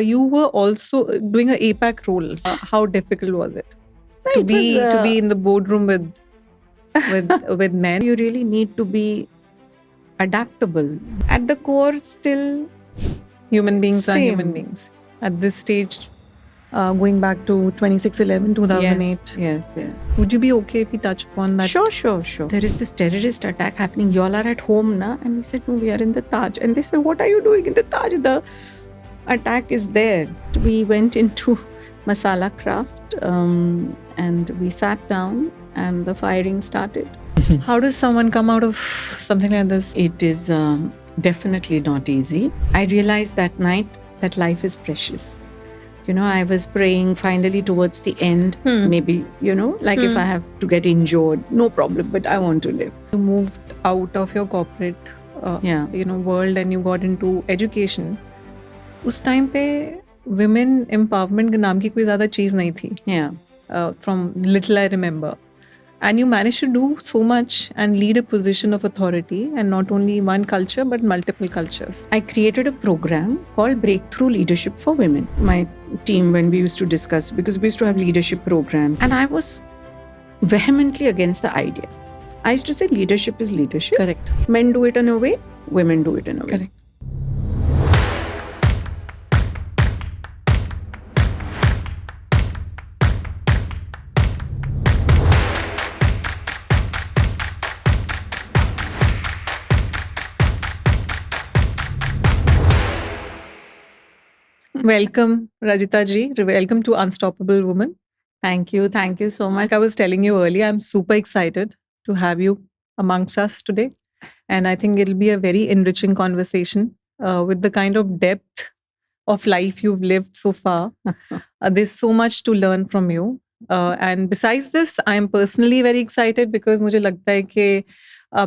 You were also doing an APAC role. How difficult was it to be in the boardroom with men? You really need to be adaptable. At the core, still Human beings are Same. human beings. At this stage, going back to 26/11, 2008. Yes. Would you be okay if we touch upon that? Sure. There is this terrorist attack happening. You all are at home, na? And we said, no, we are in the Taj. And they said, what are you doing in the Taj? The attack is there. We went into masala craft and we sat down and the firing started. How does someone come out of something like this? It is definitely not easy. I realized that night that life is precious. I was praying finally towards the end, maybe, if I have to get injured, no problem, but I want to live. You moved out of your corporate world and you got into education. उस time पे women empowerment के नाम की कोई ज़्यादा चीज़ नहीं थी. From little I remember. And you managed to do so much and lead a position of authority, and not only one culture but multiple cultures. I created a program called Breakthrough Leadership for Women. My team, when we used to discuss, because we used to have leadership programs, and I was vehemently against the idea. I used to say leadership is leadership. Correct. Men do it in a way, women do it in a way. Correct. Welcome, Rajita ji. Welcome to Unstoppable Woman. Thank you so much. Like I was telling you earlier, I'm super excited to have you amongst us today. And I think it'll be a very enriching conversation with the kind of depth of life you've lived so far. There's so much to learn from you. And besides this, I'm personally very excited because मुझे लगता है कि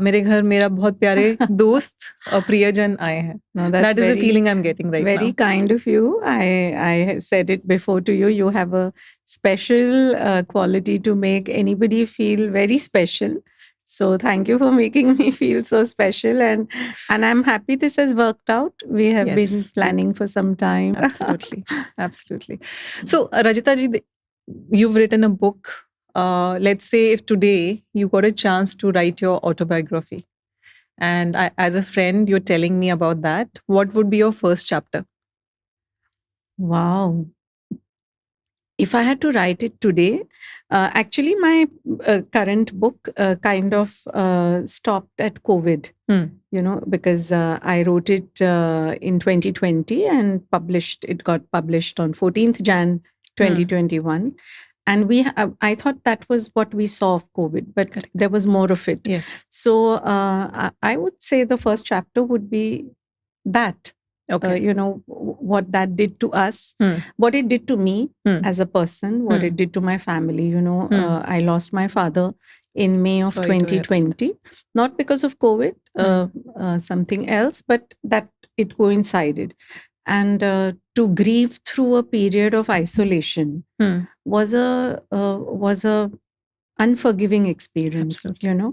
मेरे घर मेरा बहुत प्यारे दोस्त और प्रियजन आए हैं. That is the feeling I'm getting right now. Very kind of you. I said it before to you. You have a special quality to make anybody feel very special. So thank you for making me feel so special, and I'm happy this has worked out. We have been planning for some time. Absolutely. So Rajita ji, you've written a book. Let's say if today you got a chance to write your autobiography, and as a friend, you're telling me about that, what would be your first chapter? Wow. If I had to write it today, actually my current book kind of stopped at COVID, because I wrote it in 2020 and it got published on 14th Jan 2021. And I thought that was what we saw of COVID, but Correct. There was more of it. Yes. So I would say the first chapter would be that. Okay. What that did to us, what it did to me as a person, what it did to my family. I lost my father in May of 2020, not because of COVID, something else, but that it coincided. And to grieve through a period of isolation was a unforgiving experience. Absolutely.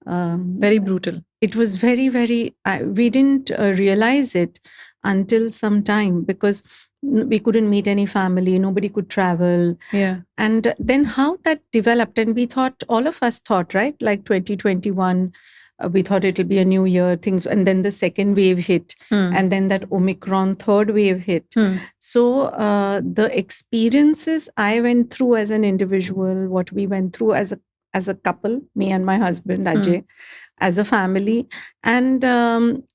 Very brutal. It was very, very. We didn't realize it until some time because we couldn't meet any family, nobody could travel. Yeah. And then how that developed, and we thought, all of us thought, right, like 2021, we thought it'll be a new year, things, and then the second wave hit, and then that Omicron third wave hit. So the experiences I went through as an individual, what we went through as a couple, me and my husband Ajay, as a family, and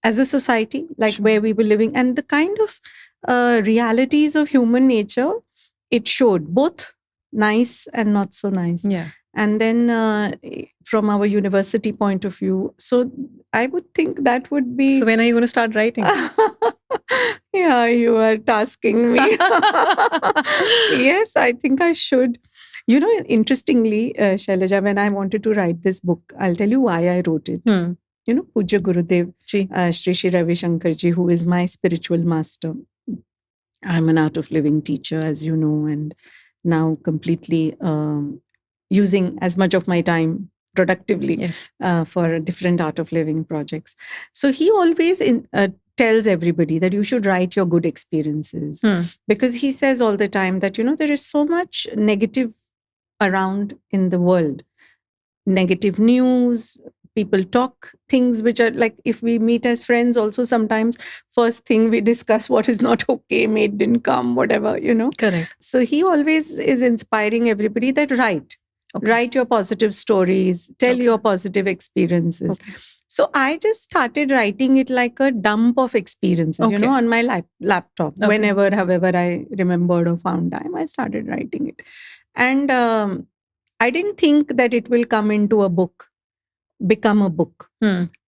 as a society, like where we were living, and the kind of realities of human nature, it showed both nice and not so nice. Yeah. And then from our university point of view, so I would think that would be. So when are you going to start writing? Yeah, you are tasking me. Yes, I think I should. Interestingly, Shailja, when I wanted to write this book, I'll tell you why I wrote it. Puja Gurudev, Shri Shri Ravi Shankar ji, who is my spiritual master. I'm an art of living teacher, as you know, and now completely using as much of my time productively for different art of living projects. So he always tells everybody that you should write your good experiences, because he says all the time that, there is so much negative around in the world, negative news. People talk things which are like, if we meet as friends also, sometimes first thing we discuss what is not okay, mate didn't come, whatever. Correct. So he always is inspiring everybody that write your positive stories, tell your positive experiences. So I just started writing it like a dump of experiences, on my laptop. Whenever, however I remembered or found time, I started writing it. And I didn't think that it will come into a book, become a book.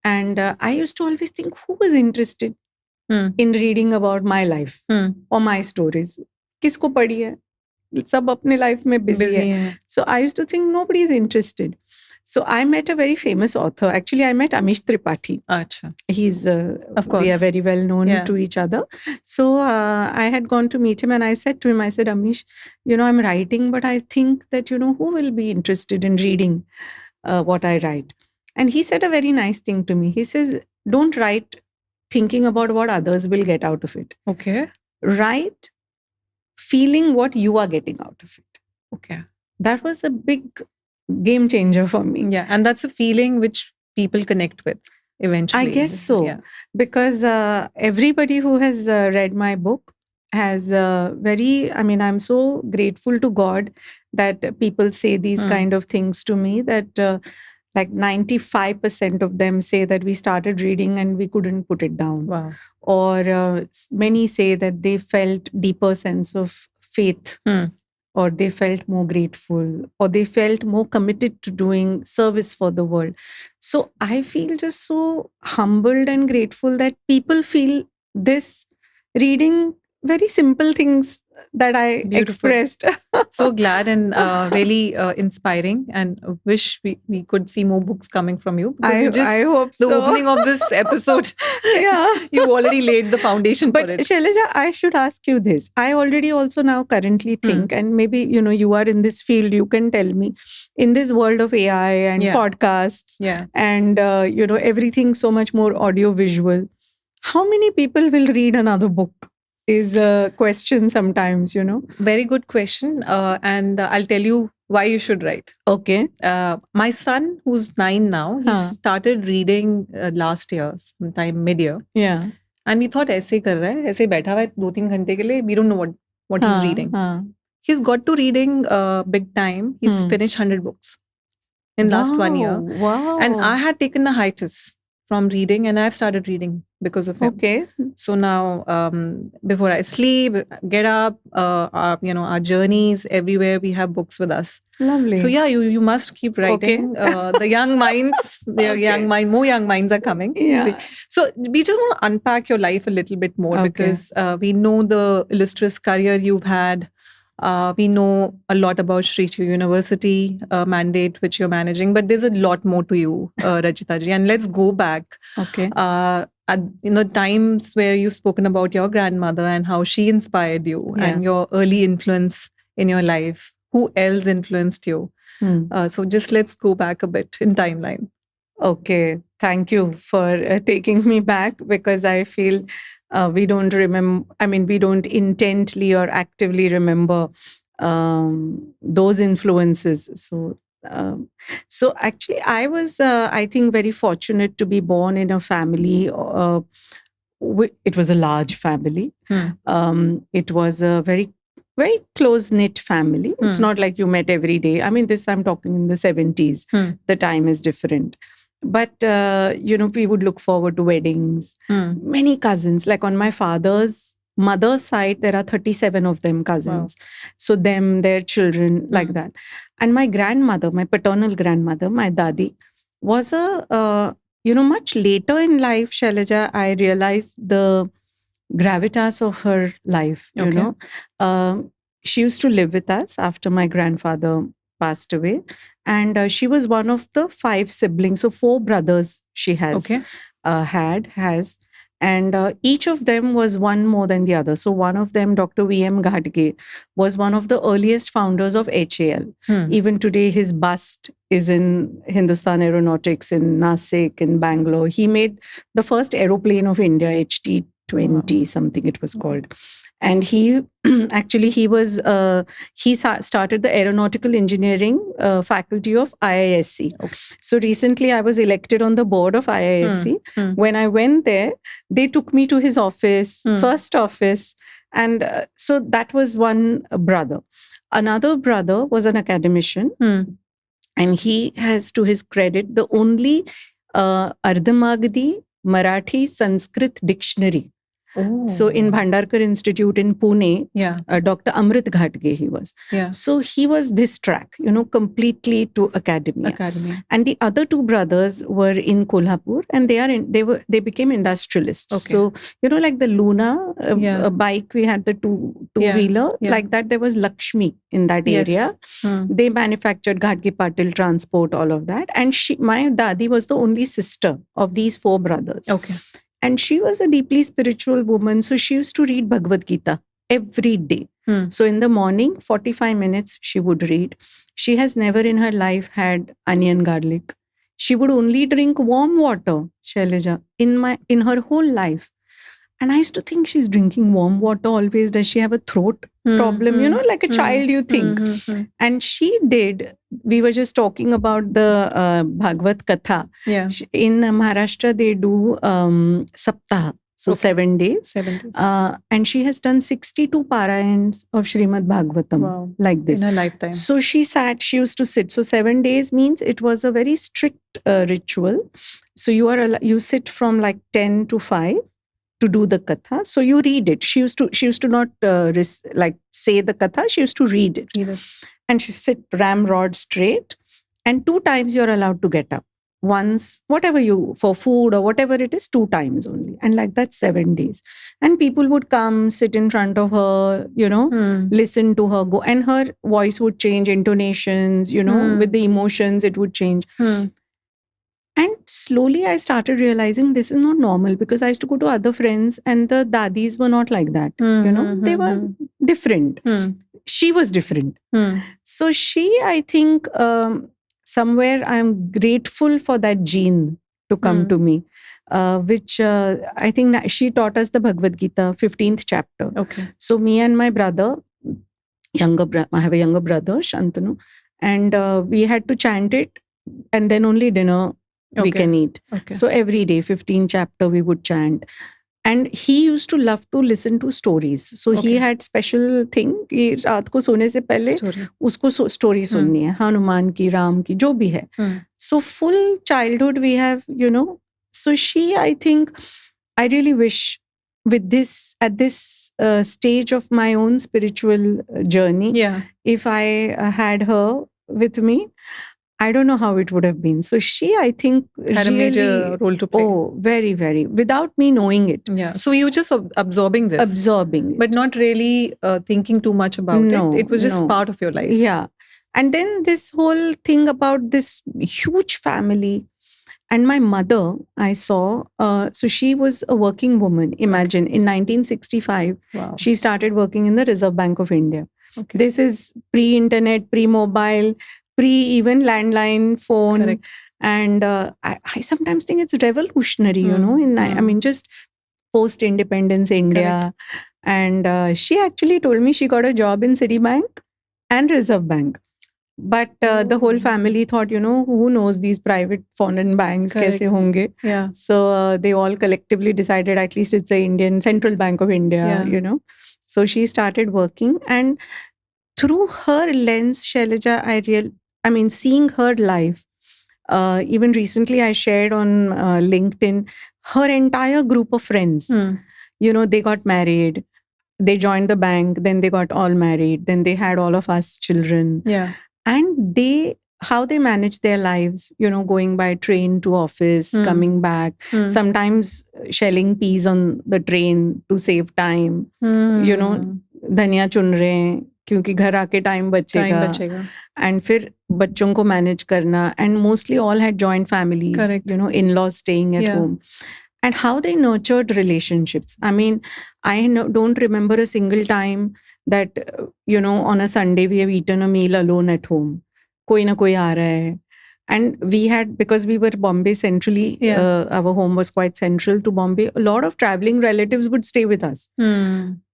And I used to always think, who is interested in reading about my life or my stories? Kisko padhi hai? Sab apne life mein busy hai. So I used to think nobody is interested. So I met a very famous author. Actually, I met Amish Tripathi. Achha. He's, of course, we are very well known to each other. So I had gone to meet him and I said to him, Amish, I'm writing, but I think that, who will be interested in reading what I write? And he said a very nice thing to me. He says, don't write thinking about what others will get out of it. Okay. Write feeling what you are getting out of it. Okay. That was a big game changer for me. Yeah. And that's a feeling which people connect with eventually. I guess so. Yeah. Because everybody who has read my book has I'm so grateful to God that people say these kind of things to me, that like 95% of them say that we started reading and we couldn't put it down. Wow. Or many say that they felt deeper sense of faith, or they felt more grateful, or they felt more committed to doing service for the world. So I feel just so humbled and grateful that people feel this reading very simple things that I expressed. So glad and really inspiring, and wish we could see more books coming from you. I hope so. The opening of this episode, you've already laid the foundation for it. But Shailja, I should ask you this. I already also now currently think, and maybe, you are in this field, you can tell me, in this world of AI and podcasts and, everything so much more audio visual, how many people will read another book? Is a question sometimes, Very good question. And I'll tell you why you should write. Okay. My son, who's 9 now, he started reading last year, sometime mid-year. Yeah. And we thought, ऐसे कर रहा है, ऐसे बैठा हुआ है 2-3 घंटे के लिए, we don't know what he's reading. He's got to reading big time. He's finished 100 books in last 1 year. Wow. And I had taken a hiatus from reading, and I've started reading because of him. Okay. So now, before I sleep, get up, our journeys everywhere, we have books with us. Lovely. So yeah, you must keep writing. Okay. The young minds, more young minds are coming. Yeah. So we just want to unpack your life a little bit more, because we know the illustrious career you've had. We know a lot about Sri Chu University mandate which you're managing, but there's a lot more to you, Rajita ji. And let's go back. Okay. At times where you've spoken about your grandmother and how she inspired you and your early influence in your life. Who else influenced you? So just let's go back a bit in timeline. Okay. Thank you for taking me back, because I feel we don't remember, we don't intently or actively remember those influences. So actually, I was, I think, very fortunate to be born in a family. It was a large family. It was a very, very close-knit family. It's not like you met every day. I'm talking in the 70s. The time is different. But, we would look forward to weddings. Many cousins, like on my father's mother's side, there are 37 of them cousins. Wow. So their children, like that. And my grandmother, my paternal grandmother, my dadi, was much later in life, Shailja, I realized the gravitas of her life, she used to live with us after my grandfather passed away. And she was one of the 5 siblings. So 4 brothers she has, has. And each of them was one more than the other. So one of them, Dr. V.M. Ghadge, was one of the earliest founders of HAL. Even today, his bust is in Hindustan Aeronautics in Nasik, in Bangalore. He made the first aeroplane of India, HT-20, something it was called. And he actually started the aeronautical engineering faculty of IISc. Okay. So recently I was elected on the board of IISc. When I went there, they took me to his office, first office. And so that was one brother. Another brother was an academician. And he has, to his credit, the only Ardhamagadi Marathi Sanskrit dictionary. So in Bhandarkar Institute in Pune, Dr. Amrit Ghadge he was. So he was this track, completely to academia. And the other two brothers were in Kolhapur, and they became industrialists. So like the Luna bike, we had the two-wheeler, like that. There was Lakshmi in that area. They manufactured Ghadge Patil Transport, all of that. And my dadi was the only sister of these four brothers. And she was a deeply spiritual woman. So she used to read Bhagavad Gita every day. So in the morning, 45 minutes she would read. She has never in her life had onion garlic. She would only drink warm water, Shailja, in her whole life. And I used to think she's drinking warm water always. Does she have a throat problem? Like a child, you think. And she did. We were just talking about the Bhagavad Katha. In Maharashtra, they do Saptaha. So 7 days. And she has done 62 parayans of Srimad Bhagavatam like this. In her lifetime. So she used to sit. So 7 days means it was a very strict ritual. So you sit from like 10 to 5. To do the katha. So you read it. She used to not say the katha. She used to read it. And she sit ramrod straight. And 2 times you're allowed to get up. Once, whatever for food or whatever it is, 2 times only. And like that 7 days. And people would come, sit in front of her, listen to her go. And her voice would change, intonations, with the emotions, it would change. And slowly I started realizing this is not normal, because I used to go to other friends and the dadis were not like that. They were different. She was different. So I think somewhere I'm grateful for that gene to come to me, which I think she taught us the Bhagavad Gita, 15th chapter. So me and my brother, I have a younger brother, Shantanu, and we had to chant it, and then only dinner we can eat. So every day, 15 chapter we would chant. And he used to love to listen to stories. So he had special thing कि रात को सोने से पहले उसको story सुननी है, हनुमान की, राम की, जो भी है. So full childhood we have, So I think I really wish with this, at this stage of my own spiritual journey, if I had her with me, I don't know how it would have been. So I think, had really, a major role to play. Oh, very, very. Without me knowing it. So you were just absorbing this. Absorbing it. But not really thinking too much about it. It was just part of your life. Yeah. And then this whole thing about this huge family. And my mother, I saw, so she was a working woman. Imagine, in 1965, she started working in the Reserve Bank of India. This is pre-internet, pre-mobile, even landline phone. Correct. And I sometimes think it's revolutionary, I mean, just post-independence India. Correct. And she actually told me she got a job in Citibank and Reserve Bank. But the whole family thought, who knows these private foreign banks, kaise honge? So they all collectively decided at least it's the Indian Central Bank of India, So she started working, and through her lens, Shailja, I mean, seeing her life, even recently I shared on LinkedIn, her entire group of friends, they got married, they joined the bank, then they got all married, then they had all of us children. And how they manage their lives, going by train to office, coming back, sometimes shelling peas on the train to save time, धनिया चुन रहे हैं क्योंकि घर आके time बचेगा and फिर बच्चों को मैनेज करना, and mostly all had joint families, in-laws staying at home. and how they nurtured relationships. I mean, don't remember a single time that, on a Sunday we have eaten a meal alone at home. Koi na koi aa raha hai. And we had, because we were Bombay centrally, our home was quite central to Bombay, a lot of traveling relatives would stay with us.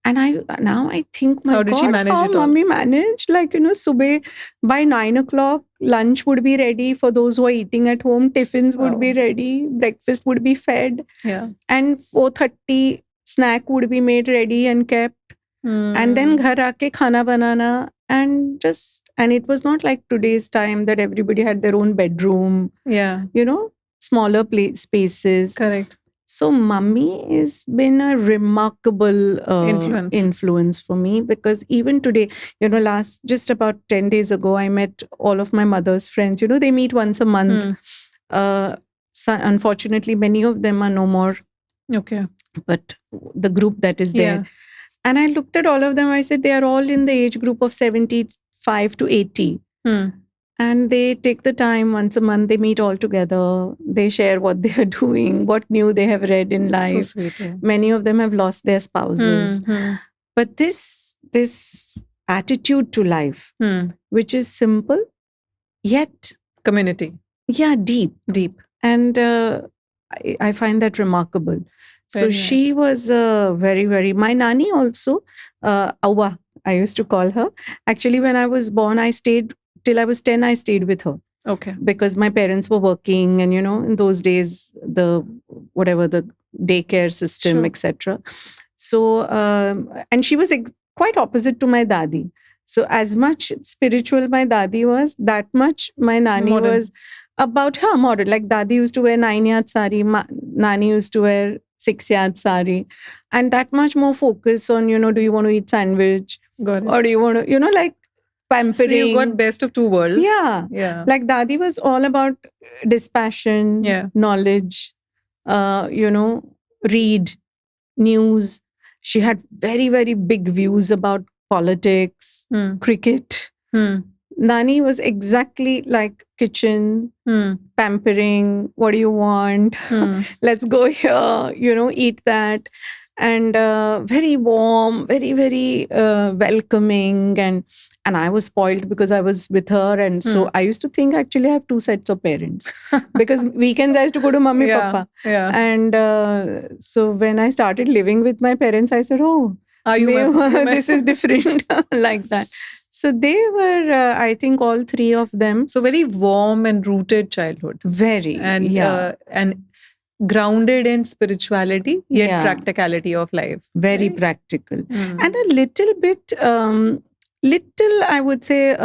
And now I think, my How did she God, manage how it all? mommy managed? Like, subah by 9 o'clock, lunch would be ready for those who are eating at home. Tiffins would be ready. Breakfast would be fed. Yeah. And 4:30, snack would be made ready and kept. And then ghar aake khana banana. And it was not like today's time that everybody had their own bedroom. Yeah. Smaller spaces. Correct. So mummy has been a remarkable influence for me, because even today, just about 10 days ago, I met all of my mother's friends. They meet once a month. So unfortunately, many of them are no more. Okay. But the group that is there. Yeah. And I looked at all of them. I said, they are all in the age group of 75 to 80. And they take the time once a month. They meet all together. They share what they are doing, what new they have read in life. So sweet, yeah. Many of them have lost their spouses. But this attitude to life, which is simple, yet community. Yeah, deep. And I find that remarkable. So she was very, very... My nani also, Awa, I used to call her. Actually, when I was born, I stayed till I was 10, I stayed with her. Okay. Because my parents were working, and in those days, the daycare system, etc. So, and she was quite opposite to my dadi. So as much spiritual my dadi was, that much my nani was about her modern. Like dadi used to wear 9-yard sari, nani used to wear 6-yard sari, and that much more focus on, do you want to eat sandwich? Or do you want to, like, pampering. So you got best of two worlds. Yeah. Like dadi was all about dispassion, knowledge, read, news. She had very, very big views about politics, cricket. Nani was exactly like kitchen, pampering. What do you want? Let's go here, eat that. And very warm, very, very welcoming. And I was spoiled because I was with her. And so I used to think, actually, I have two sets of parents. Because weekends I used to go to mummy, papa. Yeah. And so when I started living with my parents, I said, this is different, like that. So they were, I think, all three of them. So very warm and rooted childhood. Very. And grounded in spirituality, yet practicality of life. Very practical. And a little bit, I would say,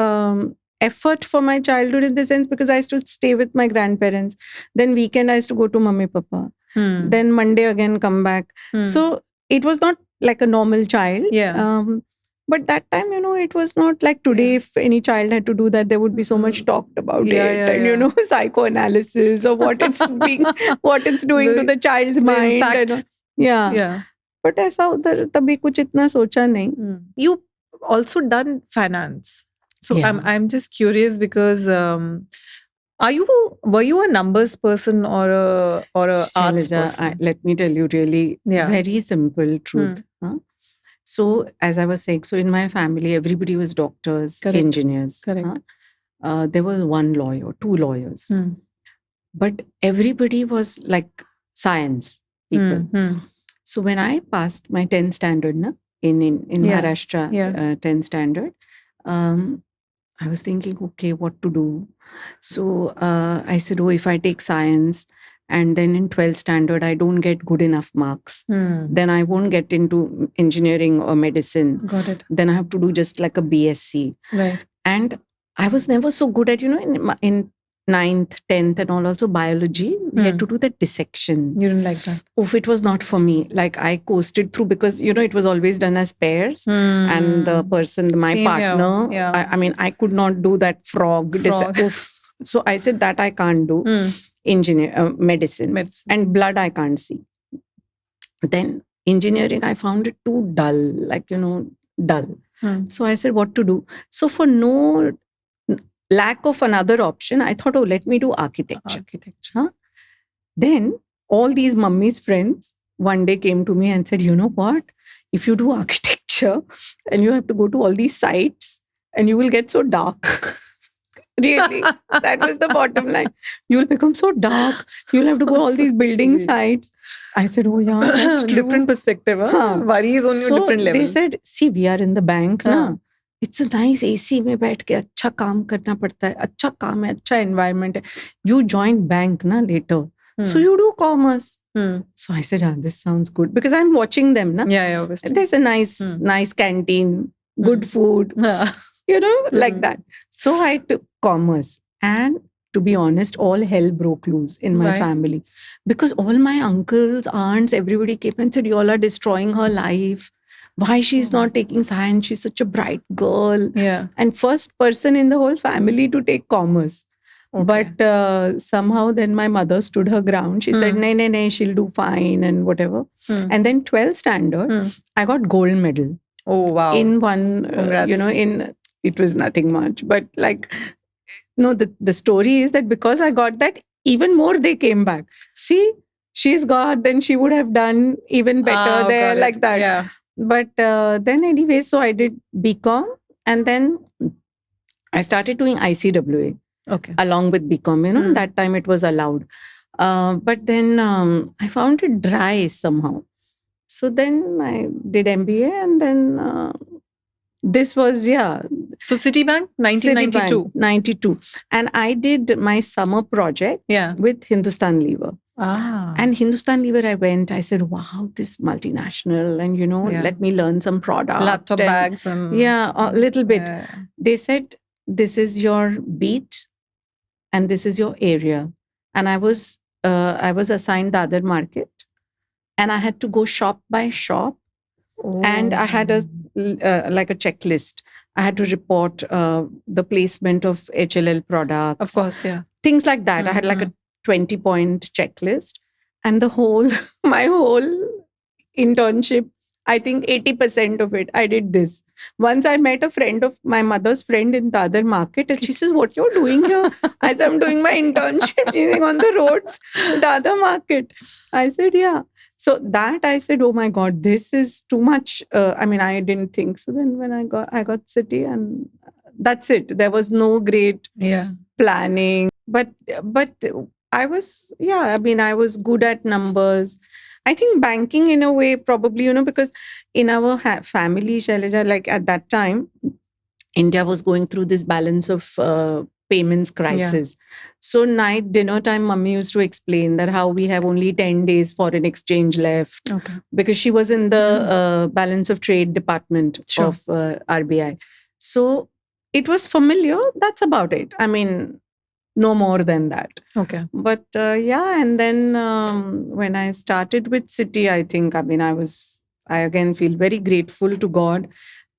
effort for my childhood, in the sense, because I used to stay with my grandparents. Then weekend I used to go to mummy, papa. Then Monday again come back. So it was not like a normal child. But that time, it was not like today. If any child had to do that, there would be so much talked about it. And, psychoanalysis of what it's doing to the child's mind. Impact. But aisa udhar tabhi kuch itna socha nahi. You also done finance. So I'm just curious, because were you a numbers person or a arts person? Let me tell you, really, very simple truth. So, as I was saying, so in my family, everybody was doctors, engineers. Correct. There was one lawyer, two lawyers. But everybody was like science people. So when I passed my 10th standard in Maharashtra, 10th standard, I was thinking, okay, what to do? So I said, if I take science, and then in 12th standard, I don't get good enough marks, then I won't get into engineering or medicine. Got it. Then I have to do just like a BSc. Right. And I was never so good at, in 9th, 10th and all, also biology, we had to do that dissection. You didn't like that? It was not for me. Like I coasted through, because, it was always done as pairs. And the person, my partner, I mean, I could not do that frog. So I said that I can't do. Medicine. And blood I can't see. Then engineering, I found it too dull, like, dull. So I said, what to do? So for no lack of another option, I thought, let me do architecture. Then all these mummies' friends one day came to me and said, you know what? If you do architecture and you have to go to all these sites and you will get so dark. Really, that was the bottom line. You will become so dark. You'll have to go all these building sites. I said, oh yeah, that's true. Different perspective. Worry is only a different level. They said, see, we are in the bank na. It's a nice AC में बैठ के अच्छा काम करना पड़ता है, अच्छा काम है, अच्छा environment है. You join bank na later. So you do commerce. So I said, this sounds good because I'm watching them na. Yeah, obviously. There's a nice canteen, good food, like that. So I took commerce, and to be honest, all hell broke loose in my family because all my uncles, aunts, everybody came and said, you all are destroying her life. Why she's not taking science? She's such a bright girl. Yeah. And first person in the whole family to take commerce. Okay. But somehow then my mother stood her ground. She said, nay, she'll do fine and whatever. And then 12th standard, I got gold medal. Oh, wow. In one, it was nothing much. But the story is that because I got that, even more they came back. See, she's got, then she would have done even better there, like that. Yeah. But then anyway, so I did BCom and then I started doing ICWA along with BCom. That time it was allowed. But then I found it dry somehow. So then I did MBA and then this was, So Citibank, 1992. Citibank, 92. And I did my summer project with Hindustan Lever. And Hindustan Lever, I went, I said, wow, this multinational and, let me learn some product. Laptop bags. A little bit. Yeah. They said, this is your beat and this is your area. And I was assigned the other market and I had to go shop by shop. And I had a checklist. I had to report the placement of HLL products. Of course, yeah. Things like that. I had like a 20-point checklist. And my whole internship, I think 80% of it, I did this. Once I met a friend of my mother's friend in the other market and she says, what you're doing here? I said, I'm doing my internship, she's on the roads, the other market. I said, yeah. So that I said, oh my God, this is too much. I didn't think. So then when I got City and that's it. There was no great planning. But I was, I was good at numbers. I think banking in a way probably, because in our family, Shailja, like at that time, India was going through this balance of payments crisis. So night dinner time, mummy used to explain that how we have only 10 days foreign exchange left because she was in the balance of trade department of RBI. So it was familiar. That's about it. No more than that. Okay. But and then when I started with City, I think, I again feel very grateful to God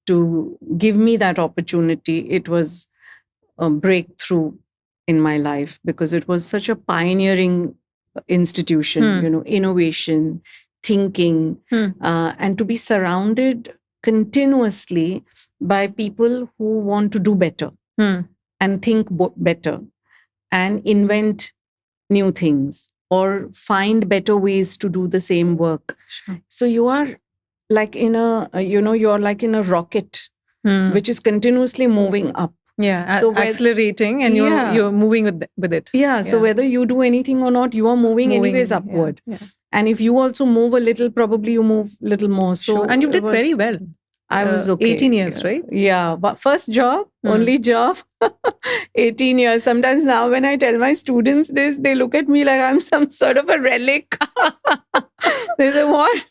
to give me that opportunity. It was a breakthrough in my life because it was such a pioneering institution, innovation, thinking, and to be surrounded continuously by people who want to do better and think better and invent new things or find better ways to do the same work. Sure. So you are like in a, you're like in a rocket, which is continuously moving up. Yeah, so accelerating and you're moving with it. Yeah, so whether you do anything or not, you are moving anyways upward. Yeah. And if you also move a little, probably you move a little more. So sure. And you did very well. I was okay. 18 years, right? Yeah. But first job, only job, 18 years. Sometimes now when I tell my students this, they look at me like I'm some sort of a relic. They say, what?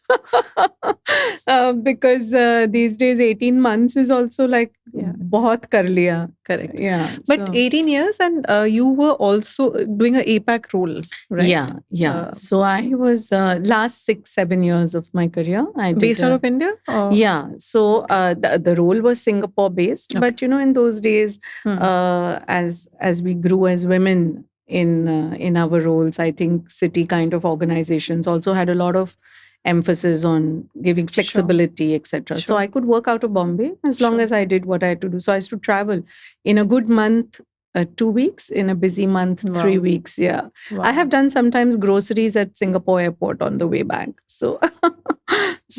Because these days, 18 months is also like, bahut kar liya. Correct. Yeah. But 18 years and you were also doing an APAC role, right? Yeah. So I was last 6-7 years of my career. I did, based out of India? Or? Yeah. So the role was Singapore based. Okay. But, in those days, as we grew as women in our roles, I think City kind of organizations also had a lot of emphasis on giving flexibility, etc. Sure. So I could work out of Bombay as long as I did what I had to do. So I used to travel. In a good month, 2 weeks, in a busy month, Wow. 3 weeks. Yeah. Wow. I have done sometimes groceries at Singapore airport on the way back. So,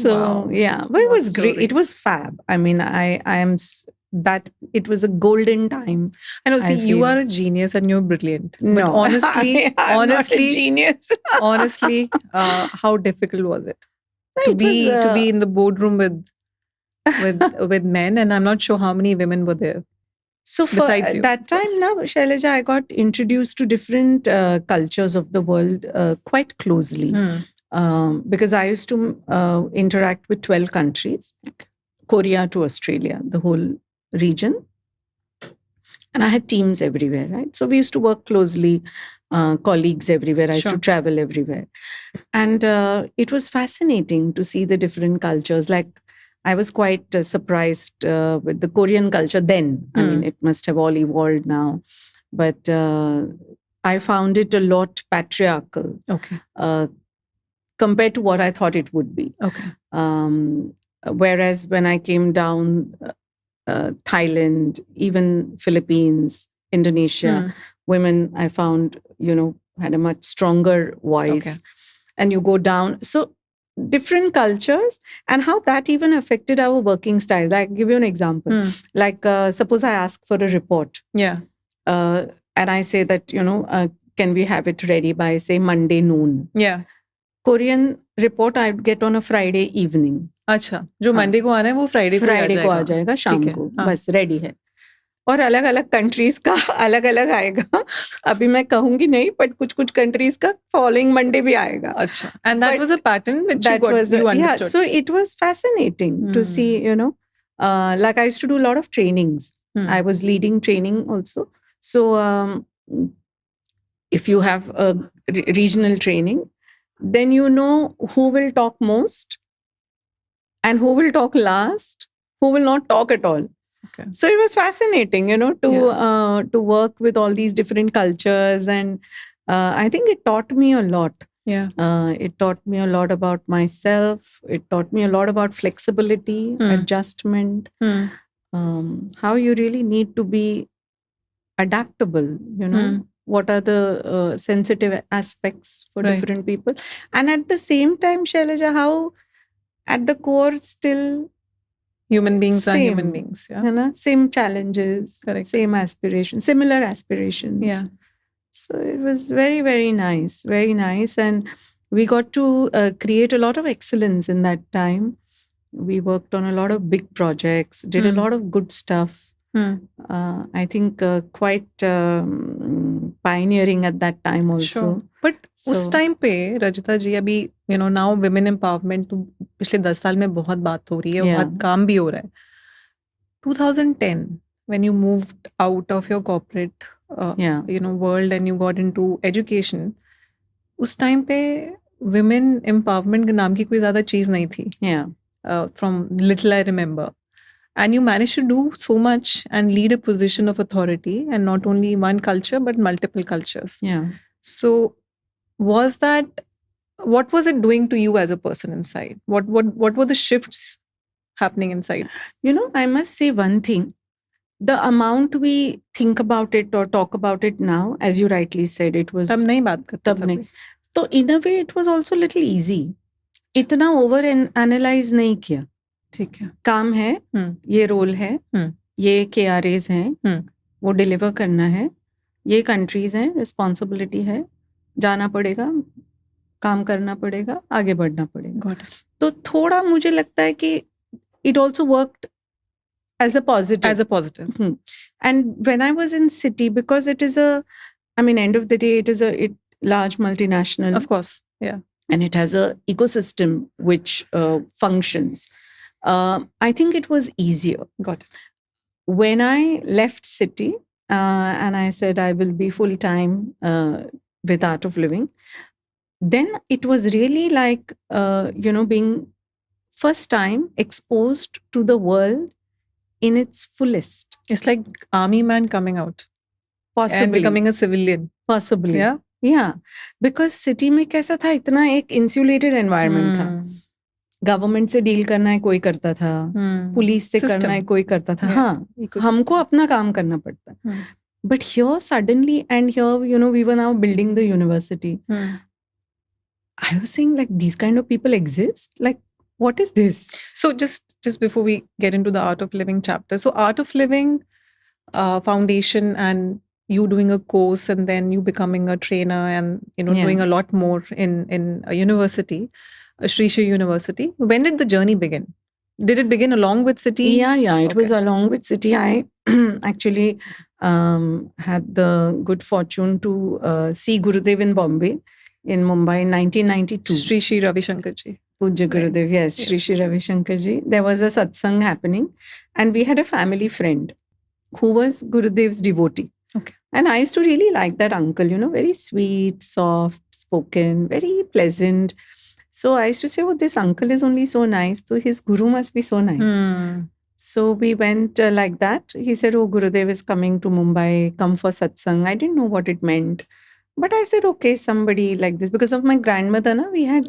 Wow. yeah, but it What was great. It was stories. fab. I mean, I am that it was a golden time. I know, see, I you feel. are a genius and you're brilliant. But No, honestly, I'm not a honestly, genius. honestly, how difficult was it to It was, be in the boardroom with men? And I'm not sure how many women were there so for besides you. that of time course. now, Shailja, I got introduced to different cultures of the world quite closely. Because I used to interact with 12 countries, Korea to Australia, the whole region. And I had teams everywhere, right? So we used to work closely, colleagues everywhere. I used to Sure. travel everywhere. And it was fascinating to see the different cultures. Like, I was quite surprised with the Korean culture then. I mean, it must have all evolved now. But I found it a lot patriarchal. Okay. Compared to what I thought it would be. Okay. Whereas when I came down, Thailand, even Philippines, Indonesia, women I found, had a much stronger voice. Okay. And you go down. So different cultures and how that even affected our working style. Like, I'll give you an example. Like, suppose I ask for a report. Yeah. And I say that, can we have it ready by, say, Monday noon? Yeah. Korean report I'd get on a Friday evening. अच्छा, जो Monday को आना है वो Friday को आ जाएगा शाम को, बस रेडी है. और अलग अलग कंट्रीज का अलग अलग आएगा. अभी मैं कहूंगी नहीं, बट कुछ कुछ कंट्रीज का फॉलोइंग मंडे भी आएगा. अच्छा. And that was a pattern which you understood. Yeah, so it was fascinating to see, like I used to do a lot of trainings. I was leading training also. So if you have a regional training, then you know who will talk most and who will talk last, who will not talk at all. Okay. So it was fascinating, to work with all these different cultures. And I think it taught me a lot. Yeah. It taught me a lot about myself. It taught me a lot about flexibility, adjustment, how you really need to be adaptable, what are the sensitive aspects for different people. And at the same time, Shailja, how at the core still human beings are human beings. Yeah. Same challenges, correct. Same aspirations, similar aspirations. Yeah. So it was very, very nice, very nice. And we got to create a lot of excellence in that time. We worked on a lot of big projects, did a lot of good stuff. I think quite pioneering at that time also. Sure. But उस time पे रजिता जी अभी now women empowerment तो पिछले 10 साल में बहुत बात हो रही है, बहुत काम भी हो रहा है. 2010 when you moved out of your corporate world and you got into education, उस टाइम पे women empowerment नाम की कोई ज्यादा चीज नहीं थी. From little I remember. And you managed to do so much and lead a position of authority, and not only one culture, but multiple cultures. Yeah. So what was it doing to you as a person inside? What were the shifts happening inside? I must say one thing. The amount we think about it or talk about it now, as you rightly said, it was... तब नहीं बात करता था कोई. So in a way, it was also a little easy. इतना over analyze नहीं किया. ठीक है. काम है, ये रोल है, ये KRAs हैं, वो डिलीवर करना है, ये कंट्रीज हैं, रिस्पॉन्सिबिलिटी है, जाना पड़ेगा, काम करना पड़ेगा, आगे बढ़ना पड़ेगा. तो थोड़ा मुझे लगता है कि it also worked as a positive. And when I was in city, because it is end of the day, it is a large multinational. Of course, yeah. And it has a ecosystem which functions. I think it was easier. Got it. When I left city and I said I will be full-time with Art of Living, then it was really like, being first time exposed to the world in its fullest. It's like army man coming out. Possibly. And becoming a civilian. Possibly. Yeah? Yeah. Because city में कैसा था, इतना एक insulated environment था. Government से deal करना है कोई करता था, पुलिस से करना है कोई करता था. हाँ, हमको अपना काम करना पड़ता. But here suddenly, and here, we were now building the university. I was saying, like, these kind of people exist? Like, what is this? So just before we get into the Art of Living chapter, so Art of Living foundation and you doing a course and then you becoming a trainer and doing a lot more in a university, Sri Shri University. When did the journey begin? Did it begin along with City? Yeah, it was along with City. I actually had the good fortune to see Gurudev in Bombay, in Mumbai in 1992. Sri Shri Ravi Shankar ji. Pujya Gurudev, yes, Sri Shri Ravi Shankar ji. There was a satsang happening, and we had a family friend who was Gurudev's devotee. Okay. And I used to really like that uncle, very sweet, soft spoken, very pleasant. So I used to say, oh, this uncle is only so nice, so his guru must be so nice. So we went like that. He said, oh, Gurudev is coming to Mumbai, come for satsang. I didn't know what it meant. But I said, okay, somebody like this. Because of my grandmother, we had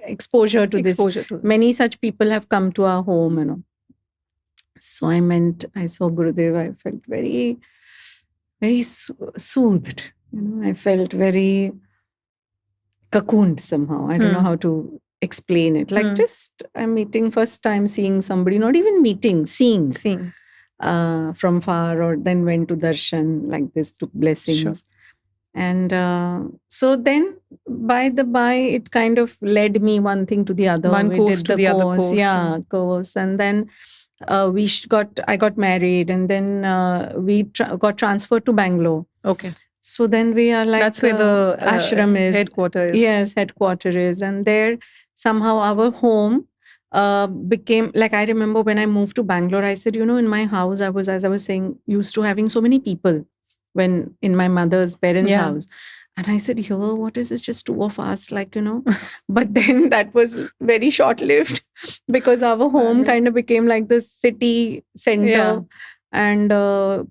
exposure to this. Many such people have come to our home, So I saw Gurudev, I felt very, very soothed. I felt very cocooned somehow. I don't know how to explain it. Like just I'm meeting first time, seeing somebody, not even meeting, seeing. From far, or then went to darshan like this, took blessings. Sure. And so then by it kind of led me one thing to the other. One course to the other course. Yeah, course. And then I got married, and then we got transferred to Bangalore. Okay. So then we are like, that's where the ashram is. Headquarter is. Yes, headquarter is. And there somehow our home became, like, I remember when I moved to Bangalore, I said, in my house, as I was saying, used to having so many people when in my mother's parents' house. And I said, here, what is this? Just two of us, But then that was very short-lived because our home kind of became like the city center. Yeah. And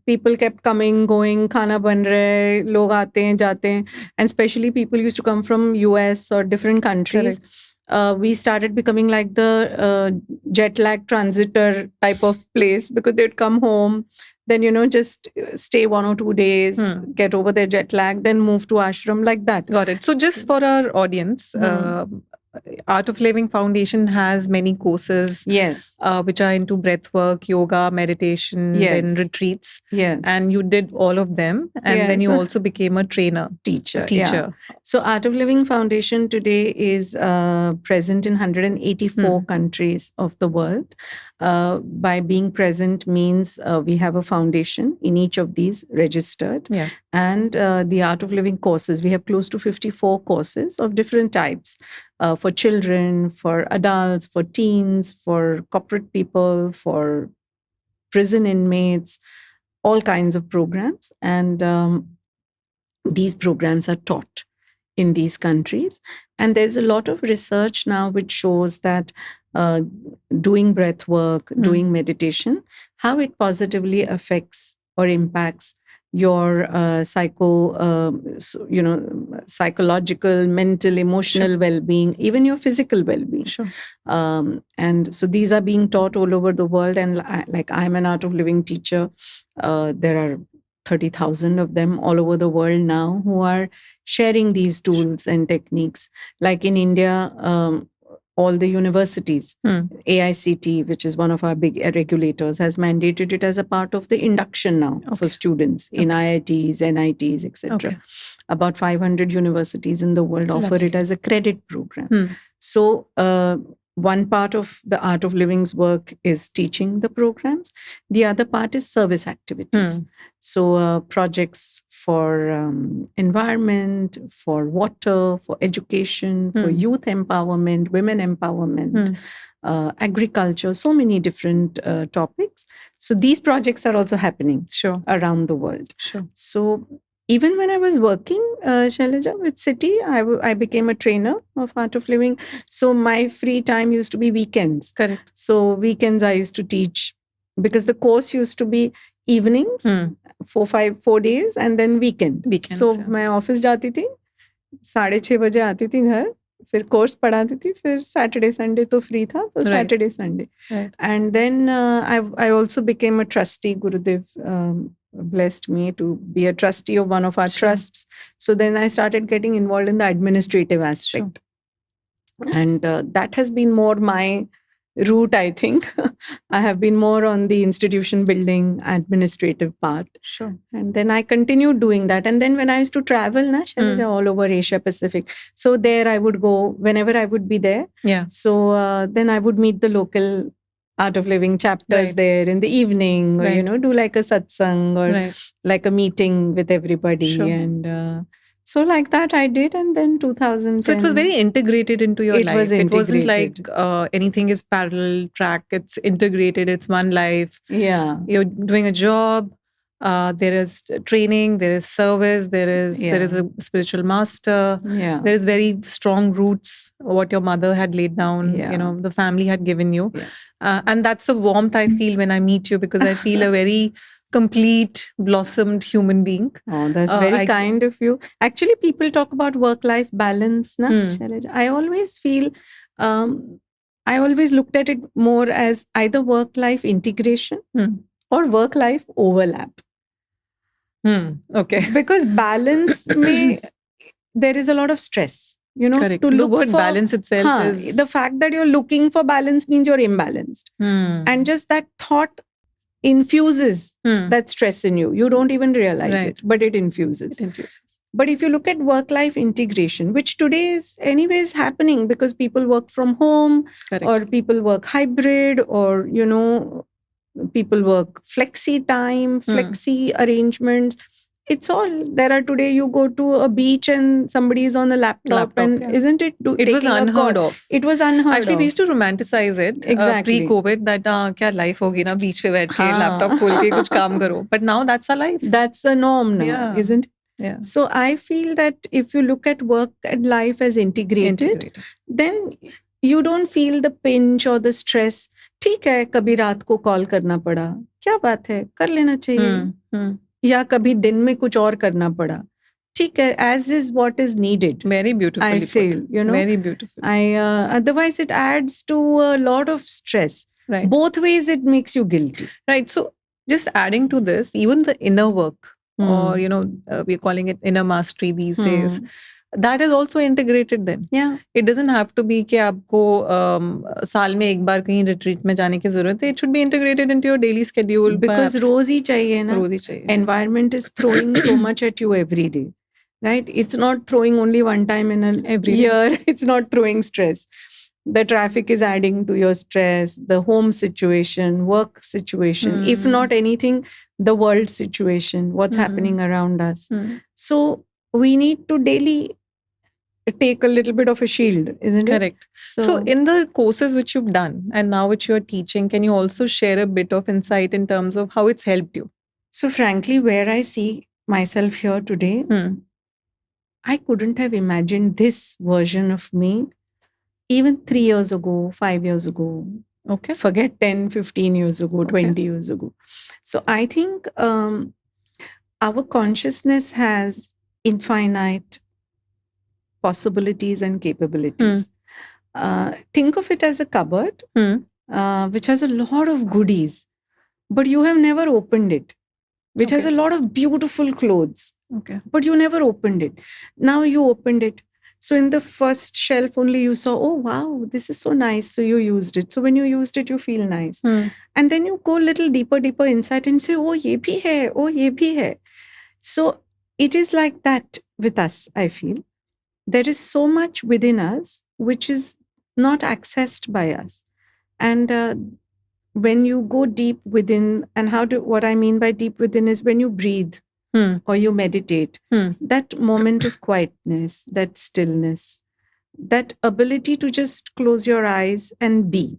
people kept coming, going, khana ban rahe, log aate hain, jaate hain. And especially people used to come from US or different countries. We started becoming like the jet lag transitor type of place, because they'd come home, then, just stay 1 or 2 days, get over their jet lag, then move to ashram, like that. Got it. So just for our audience, Art of Living Foundation has many courses, yes, which are into breathwork, yoga, meditation, then retreats. Yes. And you did all of them. And then you also became a teacher. Yeah. So Art of Living Foundation today is present in 184 countries of the world. By being present means we have a foundation in each of these registered. Yeah. And the Art of Living courses, we have close to 54 courses of different types. For children, for adults, for teens, for corporate people, for prison inmates, all kinds of programs. And these programs are taught in these countries. And there's a lot of research now which shows that doing breath work, doing meditation, how it positively affects or impacts your psychological, mental, emotional well-being, even your physical well-being. Sure. And so these are being taught all over the world. And I'm an Art of Living teacher. There are 30,000 of them all over the world now who are sharing these tools and techniques. Like in India, all the universities, AICT, which is one of our big regulators, has mandated it as a part of the induction now for students in IITs, NITs, etc. Okay. About 500 universities in the world offer it as a credit program. So one part of the Art of Living's work is teaching the programs. The other part is service activities. So projects for environment, for water, for education, for youth empowerment, women empowerment, agriculture, so many different topics. So these projects are also happening around the world. Sure. So even when I was working, Shailja, with City, I became a trainer of Art of Living. So my free time used to be weekends. Correct. So weekends I used to teach, because the course used to be evenings, 4 days, and then weekends. So मैं office जाती थी, 6:30 बजे आती थी घर, फिर course पढ़ाती थी, फिर सैटरडे संडे तो फ्री था, तो Saturday Sunday. And then I also became a trustee. Gurudev blessed me to be a trustee of one of our trusts. So then I started getting involved in the administrative aspect. And that has been more my route, I think. I have been more on the institution building administrative part. And then I continued doing that. And then when I used to travel, Shailja, all over Asia Pacific. So there I would go whenever I would be there. So then I would meet the local Art of Living chapters there in the evening, or, do like a satsang or like a meeting with everybody. And so like that I did, and then 2010. So it was very integrated into your life. It wasn't like anything is parallel track. It's integrated. It's one life. Yeah. You're doing a job. There is training. There is service. There is a spiritual master. There is very strong roots. What your mother had laid down. The family had given you, and that's the warmth I feel when I meet you, because I feel a very complete, blossomed human being. Oh, that's very kind of you. Actually, people talk about work-life balance, Shailja. I always feel, I always looked at it more as either work-life integration or work-life overlap. Okay. Because balance there is a lot of stress. Correct. The word balance itself is... The fact that you're looking for balance means you're imbalanced. And just that thought infuses that stress in you. You don't even realize it, but it infuses. But if you look at work-life integration, which today is anyways happening because people work from home, or people work hybrid, or, people work flexi time, flexi arrangements. It's all there. Are today you go to a beach and somebody is on a laptop and isn't it? It was unheard of. It was unheard Actually, of. we used to romanticize it pre-COVID that kya life hogi na beach pe baith ke laptop khol ke kuch kaam karo. But now that's a life. That's a norm now, isn't it? Yeah. So I feel that if you look at work and life as integrated, then you don't feel the pinch or the stress. ठीक है, कभी रात को call करना पड़ा, क्या बात है, कर लेना चाहिए. या कभी दिन में कुछ और करना पड़ा, ठीक है, as is what is needed. Very beautiful. I feel, very beautiful. Otherwise it adds to a lot of stress. Right. Both ways it makes you guilty. Right. So just adding to this, even the inner work, or we're calling it inner mastery these days, that is also integrated then. Yeah. It doesn't have to be कि आपको साल में एक बार कहीं retreat में जाने की जरूरत है. It should be integrated into your daily schedule. Because रोज ही चाहिए ना. रोज ही चाहिए. Environment is throwing so much at you every day. Right? It's not throwing only one time in every year. It's not throwing stress. The traffic is adding to your stress, the home situation, work situation, if not anything, the world situation, what's happening around us. So we need to daily take a little bit of a shield, isn't it? Correct. So in the courses which you've done and now which you're teaching, can you also share a bit of insight in terms of how it's helped you? So frankly, where I see myself here today, I couldn't have imagined this version of me even 3 years ago, 5 years ago. Okay. Forget 10, 15 years ago, 20 years ago. So I think our consciousness has infinite possibilities and capabilities. Think of it as a cupboard which has a lot of goodies, but you have never opened it, which has a lot of beautiful clothes, but you never opened it. Now you opened it. So in the first shelf only you saw, oh wow, this is so nice. So you used it. So when you used it, you feel nice. And then you go a little deeper inside and say, oh, ye bhi hai, oh, ye bhi hai. So it is like that with us, I feel. There is so much within us which is not accessed by us. And when you go deep within, and what I mean by deep within is when you breathe or you meditate, that moment of quietness, that stillness, that ability to just close your eyes and be.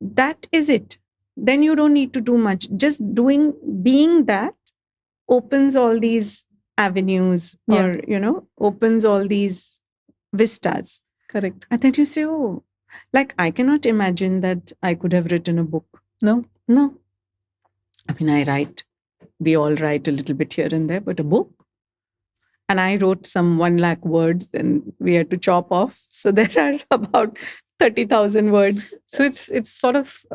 That is it. Then you don't need to do much. Just being that opens all these avenues or, opens all these vistas. Correct. And then you say, oh, like I cannot imagine that I could have written a book. No. I mean, we all write a little bit here and there, but a book? And I wrote some 1 lakh words, then we had to chop off. So there are about 30,000 words. So it's sort of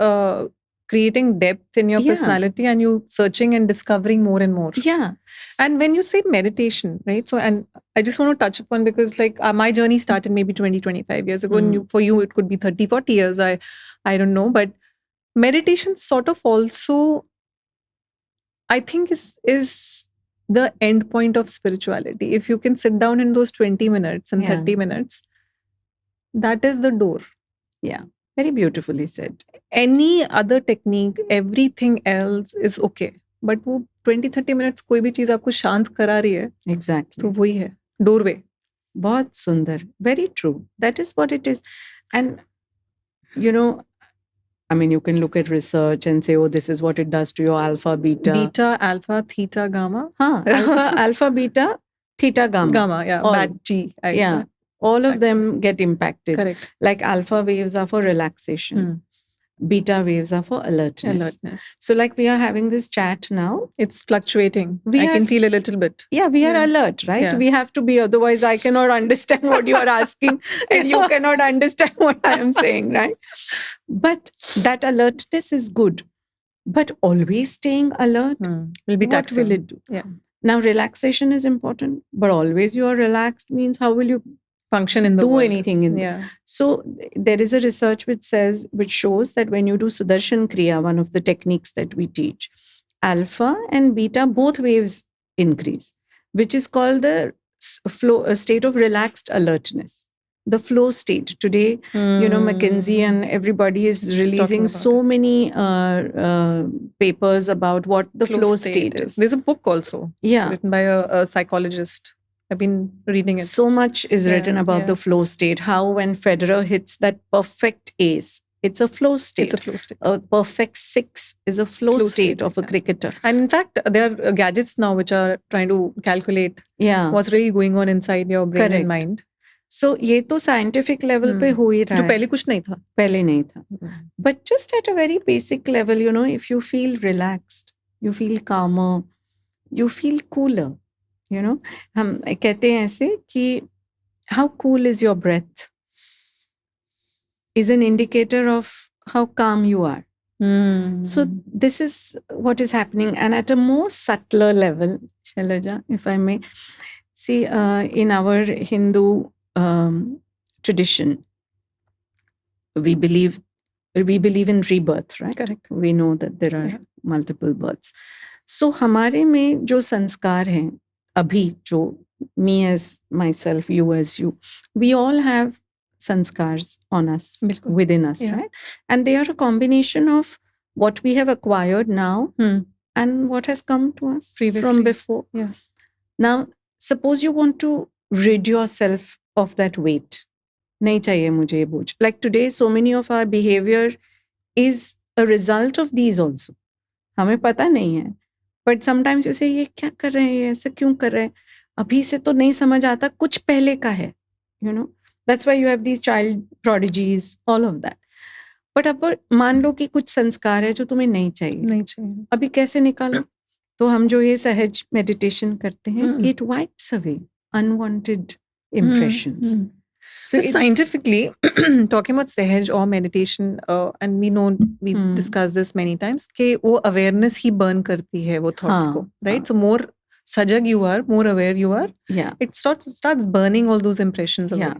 creating depth in your Yeah. personality, and you searching and discovering more and more. Yeah. And when you say meditation, right? So, and I just want to touch upon, because like my journey started maybe 20, 25 years ago. And for you, it could be 30, 40 years. I don't know. But meditation sort of also, I think, is the end point of spirituality. If you can sit down in those 20 minutes and 30 minutes, that is the door. Yeah. Very beautifully said. Any other technique, everything else is okay. But वो 20-30 minutes कोई भी चीज आपको शांत करा रही है, Exactly. तो वही है doorway. बहुत सुंदर. Very true. That is what it is. And you know, I mean, you can look at research and say, oh, this is what it does to your alpha, beta. Beta, alpha, theta, gamma. Alpha, beta, theta, gamma. Gamma, yeah. Bad G. Yeah. All of them get impacted. Correct. Like alpha waves are for relaxation. Beta waves are for alertness. So like we are having this chat now. It's fluctuating. I can feel a little bit. Yeah, we are alert, right? Yeah. We have to be, otherwise I cannot understand what you are asking and you cannot understand what I am saying, right? But that alertness is good. But always staying alert, will be what will it do? Yeah. Now relaxation is important, but always you are relaxed means how will you function in the do world. Anything in So there is a research which shows that when you do Sudarshan Kriya, one of the techniques that we teach, alpha and beta, both waves increase, which is called the flow, a state of relaxed alertness, the flow state. Today, you know, McKinsey and everybody is releasing so many papers about what the flow state is. There's a book also written by a psychologist. I've been reading it. So much is written about the flow state, how when Federer hits that perfect ace, it's a flow state. It's a flow state. A perfect six is a flow state of a cricketer. And in fact, there are gadgets now which are trying to calculate what's really going on inside your brain and mind. So ये तो scientific level पे हो ही रहा है. जो पहले कुछ नहीं था. पहले नहीं था. But just at a very basic level, you know, if you feel relaxed, you feel calmer, you feel cooler. You know, हम कहते हैं ऐसे कि how cool is your breath is an indicator of how calm you are. So this is what is happening. And at a more subtler level, Shailja, if I may, see, in our Hindu tradition, we believe in rebirth, right? Correct. We know that there are multiple births. So हमारे में जो संस्कार हैं अभी जो me as myself, you as you, we all have sanskars on us, within us, right? And they are a combination of what we have acquired now and what has come to us from before. Yeah. Now, suppose you want to rid yourself of that weight. Nahi chahiye mujhe ye bojh. Like today, so many of our behavior is a result of these also. हमें पता नहीं है. But sometimes you say, ये क्या कर रहे हैं, ऐसा क्यों कर रहे हैं? अभी से तो नहीं समझ आता, कुछ पहले का है. You know, that's why you have these child prodigies, all of that. But अब मान लो कि कुछ संस्कार है जो तुम्हें नहीं चाहिए. अभी कैसे निकालो? तो हम जो ये सहज meditation करते हैं, it wipes away unwanted impressions. So scientifically, talking about सहज or meditation, and we know we've discussed this many times, कि वो awareness ही burn करती है वो thoughts को, right? So more sajag you are, more aware you are, it starts burning all those impressions away.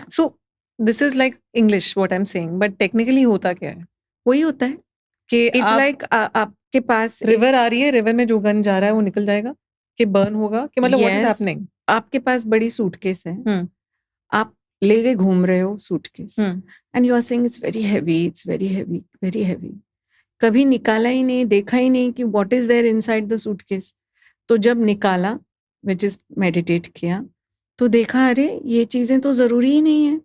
So this is like English, what I'm saying, but technically होता क्या है? वही होता है कि it's like आपके पास river आ रही है, river में जो gun जा रहा है वो निकल जाएगा, कि burn होगा, कि मतलब what is happening? आपके पास बड़ी सूटकेस है, आप लेके घूम रहे हो suitcase, and you are saying it's very heavy, it's very heavy, very heavy. कभी निकाला ही नहीं, देखा ही नहीं कि what is there inside the suitcase. तो जब निकाला, which is meditate किया, तो देखा अरे ये चीजें तो जरूरी ही नहीं है,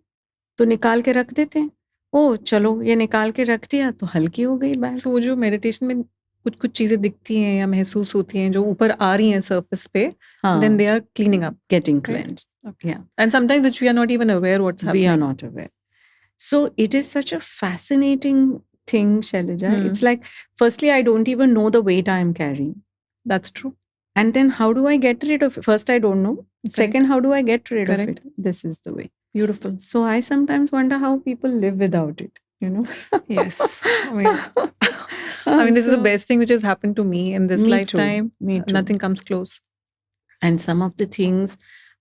तो निकाल के रख देते हैं. ओ चलो ये निकाल के रख दिया तो हल्की हो गई बैग. So जो मेडिटेशन में कुछ चीजें दिखती हैं या महसूस होती हैं जो ऊपर आ रही हैं surface पे, then they are cleaning up, getting cleansed. Okay. Yeah. And sometimes which we are not even aware what's happening. We are not aware. So it is such a fascinating thing, Shailja. It's like, firstly, I don't even know the weight I am carrying. That's true. And then how do I get rid of it? First, I don't know. Correct. Second, how do I get rid of it? This is the way. Beautiful. So I sometimes wonder how people live without it, you know? Yes. I mean, I mean, this is the So, best thing which has happened to me in this me too. lifetime. Me too. Nothing comes close. And some of the things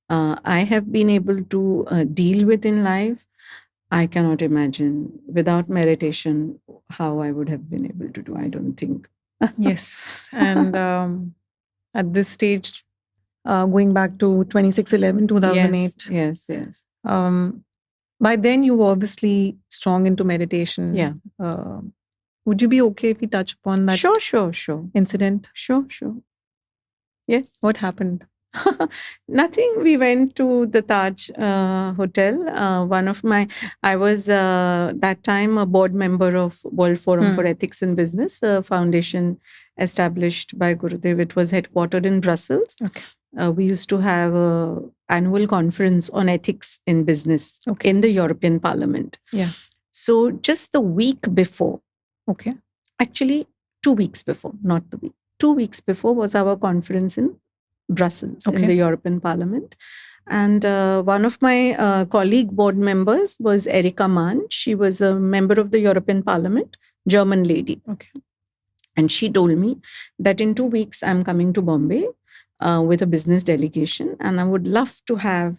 I have been able to deal with in life, I cannot imagine without meditation how I would have been able to do. I don't think. Yes. And at this stage, going back to 26/11, 2008, Yes. by then you were obviously strong into meditation. Yeah. Would you be okay if we touch upon that Sure. incident? Sure. Yes. What happened? Nothing. We went to the Taj Hotel. I was that time a board member of World Forum for Ethics in Business, a foundation established by Gurudev. It was headquartered in Brussels. Okay. We used to have an annual conference on ethics in business in the European Parliament. Yeah. So just the week before, actually 2 weeks before, not the week, 2 weeks before was our conference in Brussels in the European Parliament. And one of my colleague board members was Erika Mann. She was a member of the European Parliament, German lady. And she told me that in 2 weeks, I'm coming to Bombay with a business delegation, and I would love to have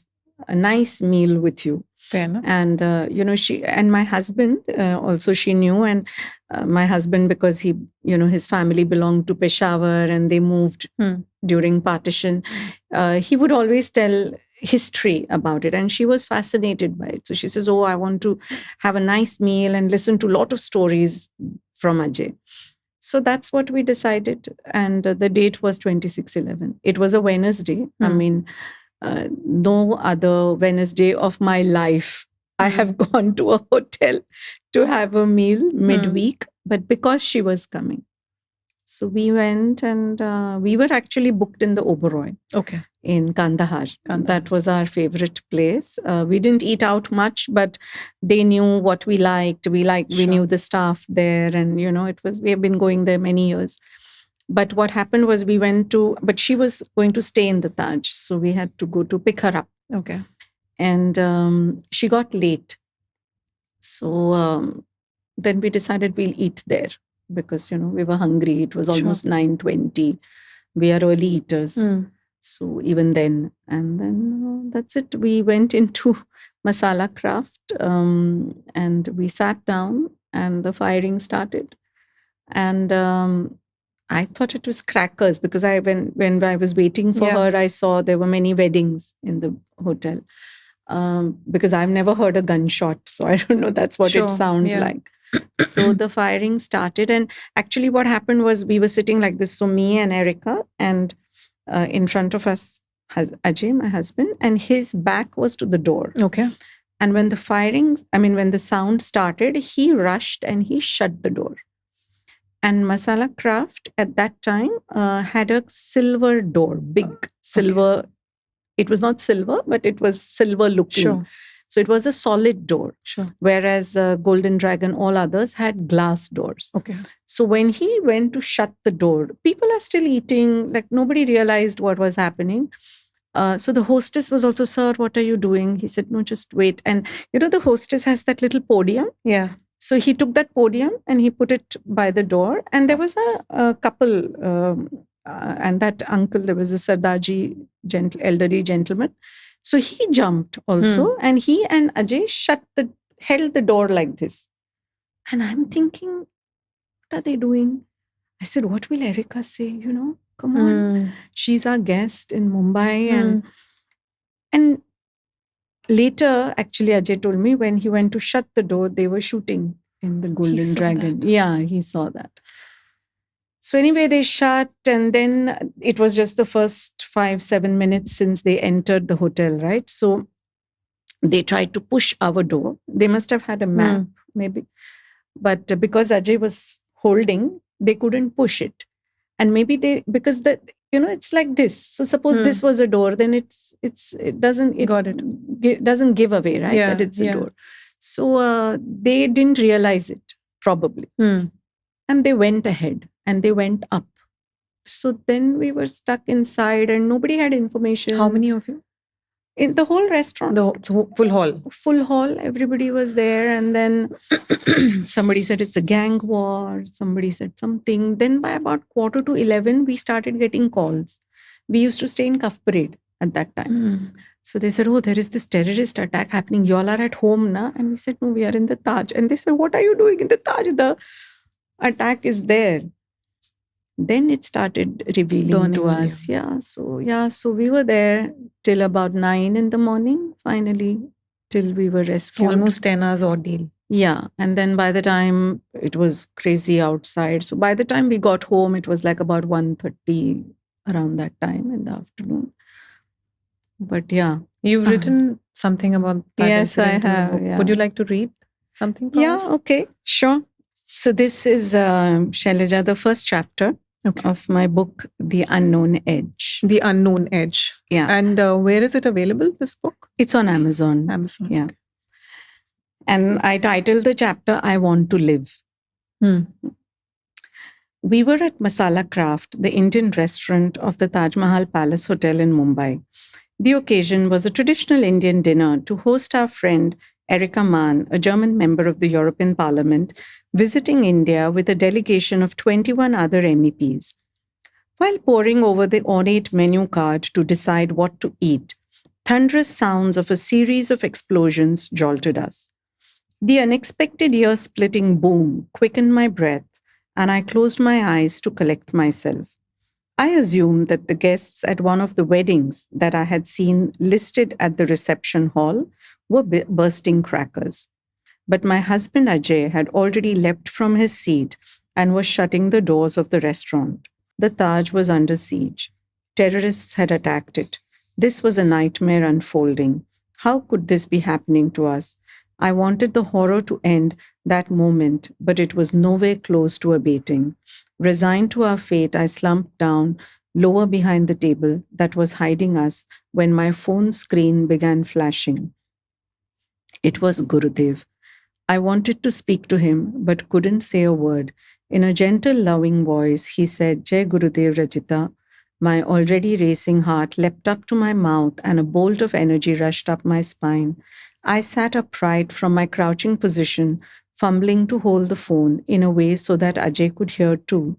a nice meal with you. Fair enough. And, she and my husband also she knew. And my husband, because he, his family belonged to Peshawar and they moved during partition, he would always tell history about it. And she was fascinated by it. So she says, I want to have a nice meal and listen to a lot of stories from Ajay. So that's what we decided. And the date was 26/11. It was a Wednesday. I mean, no other Wednesday of my life I have gone to a hotel to have a meal midweek, but because she was coming. So we went, and we were actually booked in the Oberoi in Kandahar. That was our favorite place. We didn't eat out much, but they knew what we liked. We knew the staff there, and we have been going there many years. But what happened was but she was going to stay in the Taj. So we had to go to pick her up. And she got late. So then we decided we'll eat there because, we were hungry. It was almost 9:20. We are early eaters. So even then, and then that's it. We went into masala craft and we sat down and the firing started. And I thought it was crackers because when I was waiting for her, I saw there were many weddings in the hotel. Because I've never heard a gunshot, so I don't know. That's what it sounds like. So the firing started, and actually what happened was we were sitting like this. So me and Erica, and in front of us Ajay, my husband, and his back was to the door. And when the sound started, he rushed and he shut the door. And Masala Craft at that time had a silver door, big silver. It was not silver, but it was silver looking. So it was a solid door. Whereas Golden Dragon, all others had glass doors. So when he went to shut the door, people are still eating, like nobody realized what was happening. So the hostess was also, "Sir, what are you doing?" He said, "No, just wait." And the hostess has that little podium. So he took that podium and he put it by the door. And there was a couple, and that uncle, there was a Sardaji, elderly gentleman. So he jumped also, and he and Ajay held the door like this. And I'm thinking, what are they doing? I said, what will Erica say? Come on. She's our guest in Mumbai. And later, actually, Ajay told me when he went to shut the door, they were shooting in the Golden Dragon. Yeah, he saw that. So anyway, they shut, and then it was just the first 5-7 minutes since they entered the hotel, right? So they tried to push our door. They must have had a map, maybe. But because Ajay was holding, they couldn't push it. And maybe because it's like this. So suppose this was a door, then it doesn't give away, right? That it's a door. So they didn't realize it, probably. And they went ahead and they went up. So then we were stuck inside and nobody had information. How many of you? in the whole restaurant. The full hall. Full hall, everybody was there. And then somebody said it's a gang war. Somebody said something. Then by about 10:45, we started getting calls. We used to stay in Cuff Parade at that time. So they said, oh, there is this terrorist attack happening. You all are at home, na? And we said, no, we are in the Taj. And they said, what are you doing in the Taj? The attack is there. Then it started revealing to us. So we were there till about 9 in the morning, finally, till we were rescued. So almost 10 hours ordeal. Yeah. And then by the time it was crazy outside. So by the time we got home, it was like about 1:30 around that time in the afternoon. But yeah. You've written something about that. Yes, I have. Yeah. Would you like to read something for us? Okay, sure. So this is, Shailja, the first chapter of my book, The Unknown Edge. The Unknown Edge. Yeah. And where is it available, this book? It's on Amazon. Yeah. Okay. And I titled the chapter, I Want to Live. We were at Masala Craft, the Indian restaurant of the Taj Mahal Palace Hotel in Mumbai. The occasion was a traditional Indian dinner to host our friend Erika Mann, a German member of the European Parliament, visiting India with a delegation of 21 other MEPs. While poring over the ornate menu card to decide what to eat, thunderous sounds of a series of explosions jolted us. The unexpected ear-splitting boom quickened my breath, and I closed my eyes to collect myself. I assumed that the guests at one of the weddings that I had seen listed at the reception hall were bursting crackers. But my husband Ajay had already leapt from his seat and was shutting the doors of the restaurant. The Taj was under siege. Terrorists had attacked it. This was a nightmare unfolding. How could this be happening to us? I wanted the horror to end that moment, but it was nowhere close to abating. Resigned to our fate, I slumped down lower behind the table that was hiding us when my phone screen began flashing. It was Gurudev. I wanted to speak to him, but couldn't say a word. In a gentle, loving voice, he said, Jai Gurudev Rajita. My already racing heart leapt up to my mouth and a bolt of energy rushed up my spine. I sat upright from my crouching position, fumbling to hold the phone in a way so that Ajay could hear too.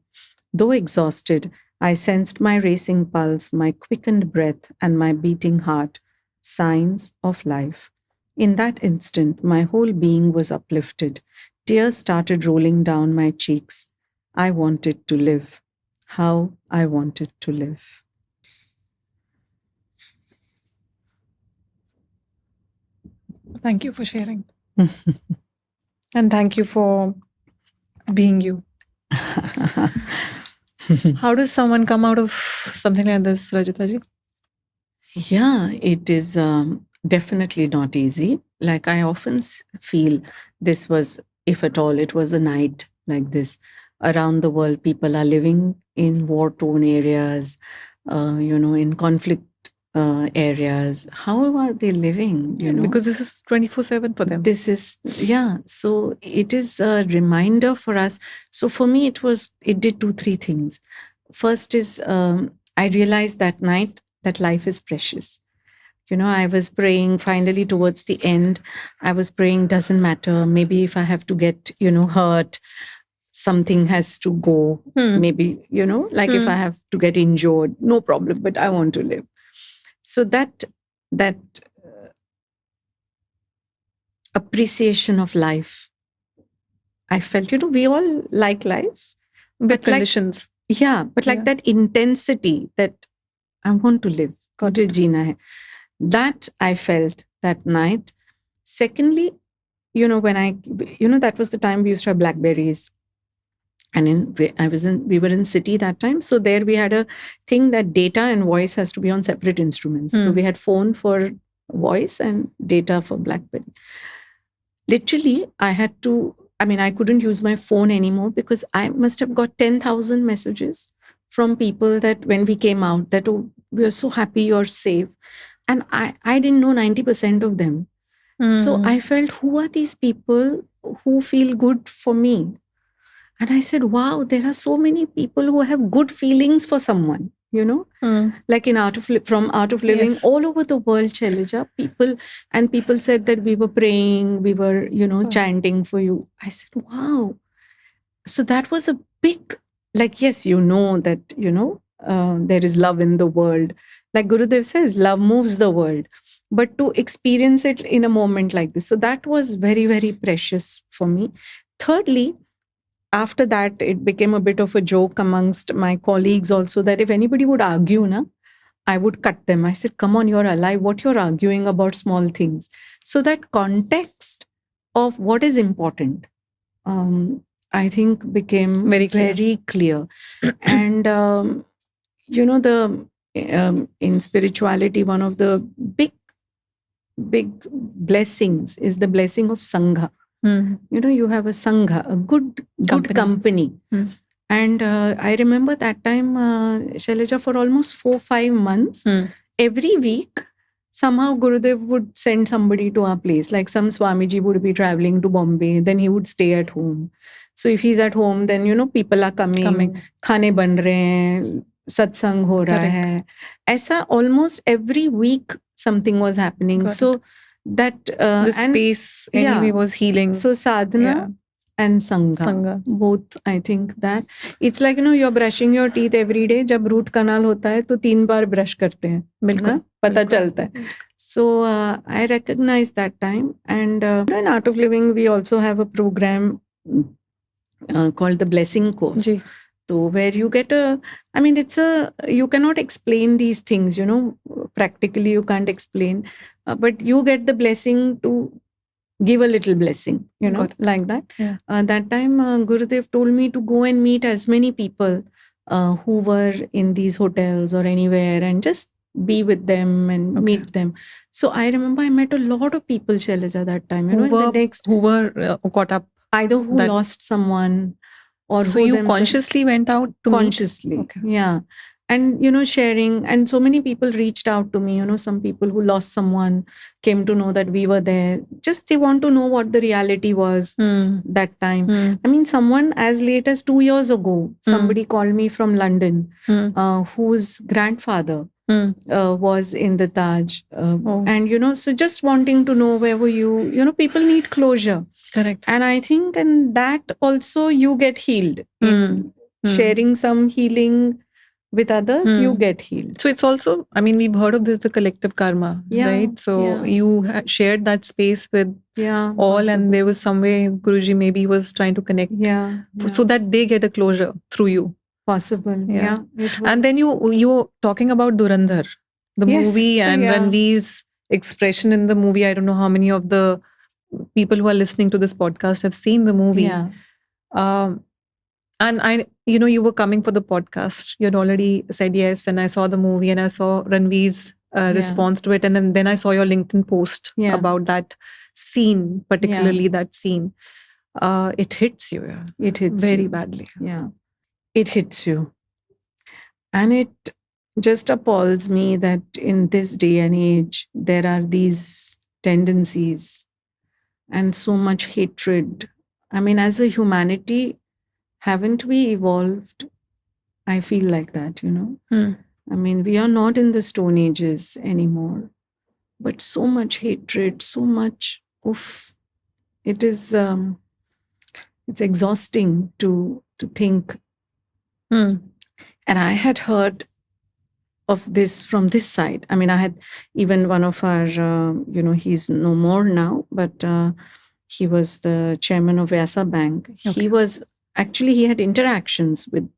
Though exhausted, I sensed my racing pulse, my quickened breath, and my beating heart. Signs of life. In that instant, my whole being was uplifted. Tears started rolling down my cheeks. I wanted to live. How I wanted to live. Thank you for sharing. And thank you for being you. How does someone come out of something like this, Rajita ji? Yeah, it is definitely not easy. Like I often feel this was, if at all, it was a night like this. Around the world, people are living in war-torn areas, in conflict areas. How are they living? Because this is 24/7 for them. This is, so it is a reminder for us. So for me, it did 2-3 things. First is, I realized that night that life is precious. I was praying finally towards the end. I was praying, doesn't matter. Maybe if I have to get, hurt, something has to go. Maybe, if I have to get injured, no problem, but I want to live. So that appreciation of life, I felt, we all like life. But conditions. Like that intensity that I want to live. Mujhe jeena hai. That I felt that night. Secondly, when that was the time we used to have Blackberries. And we were in city that time. So there we had a thing that data and voice has to be on separate instruments. So we had phone for voice and data for Blackberry. Literally, I couldn't use my phone anymore because I must have got 10,000 messages from people that when we came out that, oh, we are so happy you're safe. And I didn't know 90% of them. So I felt, who are these people who feel good for me? And I said, wow, there are so many people who have good feelings for someone. like in from Art of Living, Yes. all over the world, Shailja, people said that we were praying, we were, chanting for you. I said, wow. So that was a big, like, yes, that, there is love in the world. Like Gurudev says, love moves the world. But to experience it in a moment like this. So that was very, very precious for me. Thirdly, after that, it became a bit of a joke amongst my colleagues also that if anybody would argue, I would cut them. I said, come on, you're alive. What you're arguing about small things. So that context of what is important, I think became very clear. And, in spirituality, one of the big blessings is the blessing of Sangha. You have a Sangha, a good company. And I remember that time, Shailja, for almost 4-5 months, every week, somehow Gurudev would send somebody to our place. Like some Swamiji would be traveling to Bombay, then he would stay at home. So if he's at home, then, people are coming. Khane ban rahe hain, satsang ho raha hai. Aisa almost every week something was happening. So that the space anyway was healing. So sadhana and Sangha. Both, I think that. It's like, you're brushing your teeth every day. जब root canal होता है तो 3 बार brush करते हैं. बिल्कुल. पता चलता है. So I recognize that time. And in Art of Living, we also have a program called the Blessing Course. So where you get you cannot explain these things, practically you can't explain. But you get the blessing to give a little blessing, like that. Yeah. That time, Gurudev told me to go and meet as many people who were in these hotels or anywhere and just be with them and meet them. So I remember I met a lot of people, Shailja, that time. Who were caught up. Either who lost someone or so you consciously went out to consciously meet? Yeah. And, sharing, and so many people reached out to me, some people who lost someone came to know that we were there. Just they want to know what the reality was that time. I mean, someone as late as 2 years ago, somebody called me from London, whose grandfather was in the Taj. And, so just wanting to know where were you, people need closure. Correct. And I think in that also you get healed. In sharing some healing with others, you get healed. So it's also, I mean, we've heard of this, the collective karma, right? So you shared that space with all, possible. And there was some way Guruji maybe was trying to connect so that they get a closure through you. Possible, yeah. And then you were talking about Dhurandhar, the movie, and Ranveer's expression in the movie. I don't know how many of the people who are listening to this podcast have seen the movie. Yeah. And I, you were coming for the podcast. You had already said yes, and I saw the movie and I saw Ranveer's response to it. And then I saw your LinkedIn post about that scene, particularly that scene. It hits you. It hits very you. badly. Yeah. It hits you. And it just appalls me that in this day and age, there are these tendencies and so much hatred. I mean, as a humanity, haven't we evolved? I feel like that, I mean, we are not in the Stone Ages anymore, but so much hatred, so much it is, it's exhausting to think. And I had heard of this from this side. I mean, I had even one of our, he's no more now, but he was the chairman of Vyasa Bank. He was actually, he had interactions with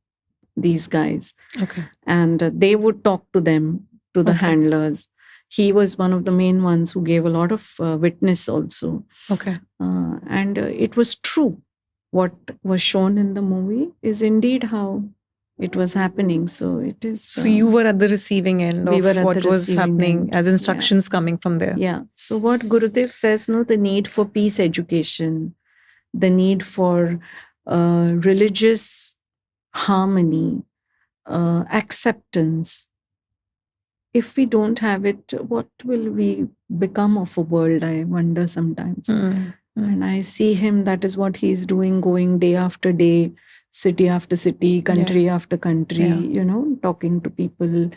these guys. And they would talk to them, to the handlers. He was one of the main ones who gave a lot of witness also. And it was true. What was shown in the movie is indeed how it was happening. So it is. So you were at the receiving end of what was happening as instructions coming from there. Yeah. So what Gurudev says, the need for peace education, the need for religious harmony, acceptance. If we don't have it, what will we become of a world? I wonder sometimes. And I see him, that is what he's doing, going day after day city after city, country after country, talking to people,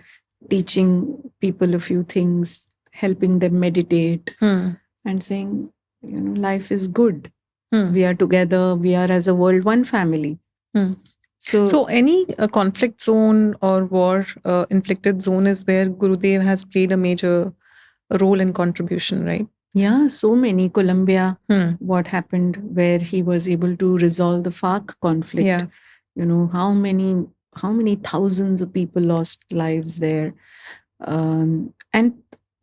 teaching people a few things, helping them meditate, and saying, life is good. We are together. We are as a world one family. So any conflict zone or war inflicted zone is where Gurudev has played a major role and contribution, right? Yeah, so many. Colombia, what happened where he was able to resolve the FARC conflict. Yeah. How many thousands of people lost lives there. And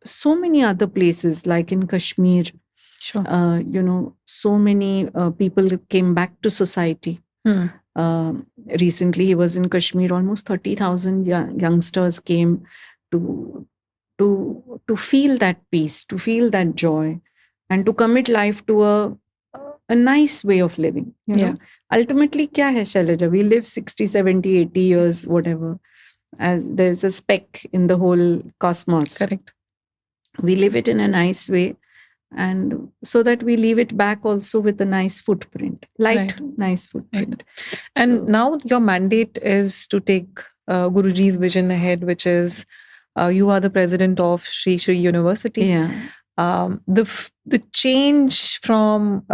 so many other places like in Kashmir. Sure. So many people came back to society. Recently, he was in Kashmir. Almost 30,000 youngsters came to feel that peace, to feel that joy, and to commit life to a nice way of living. Ultimately, kya hai, Shailja? We live 60, 70, 80 years, whatever. As there's a speck in the whole cosmos. Correct. We live it in a nice way, and so that we leave it back also with a nice footprint, nice footprint. Right. And now your mandate is to take Guruji's vision ahead, which is you are the president of Sri Sri University. Yeah. The change from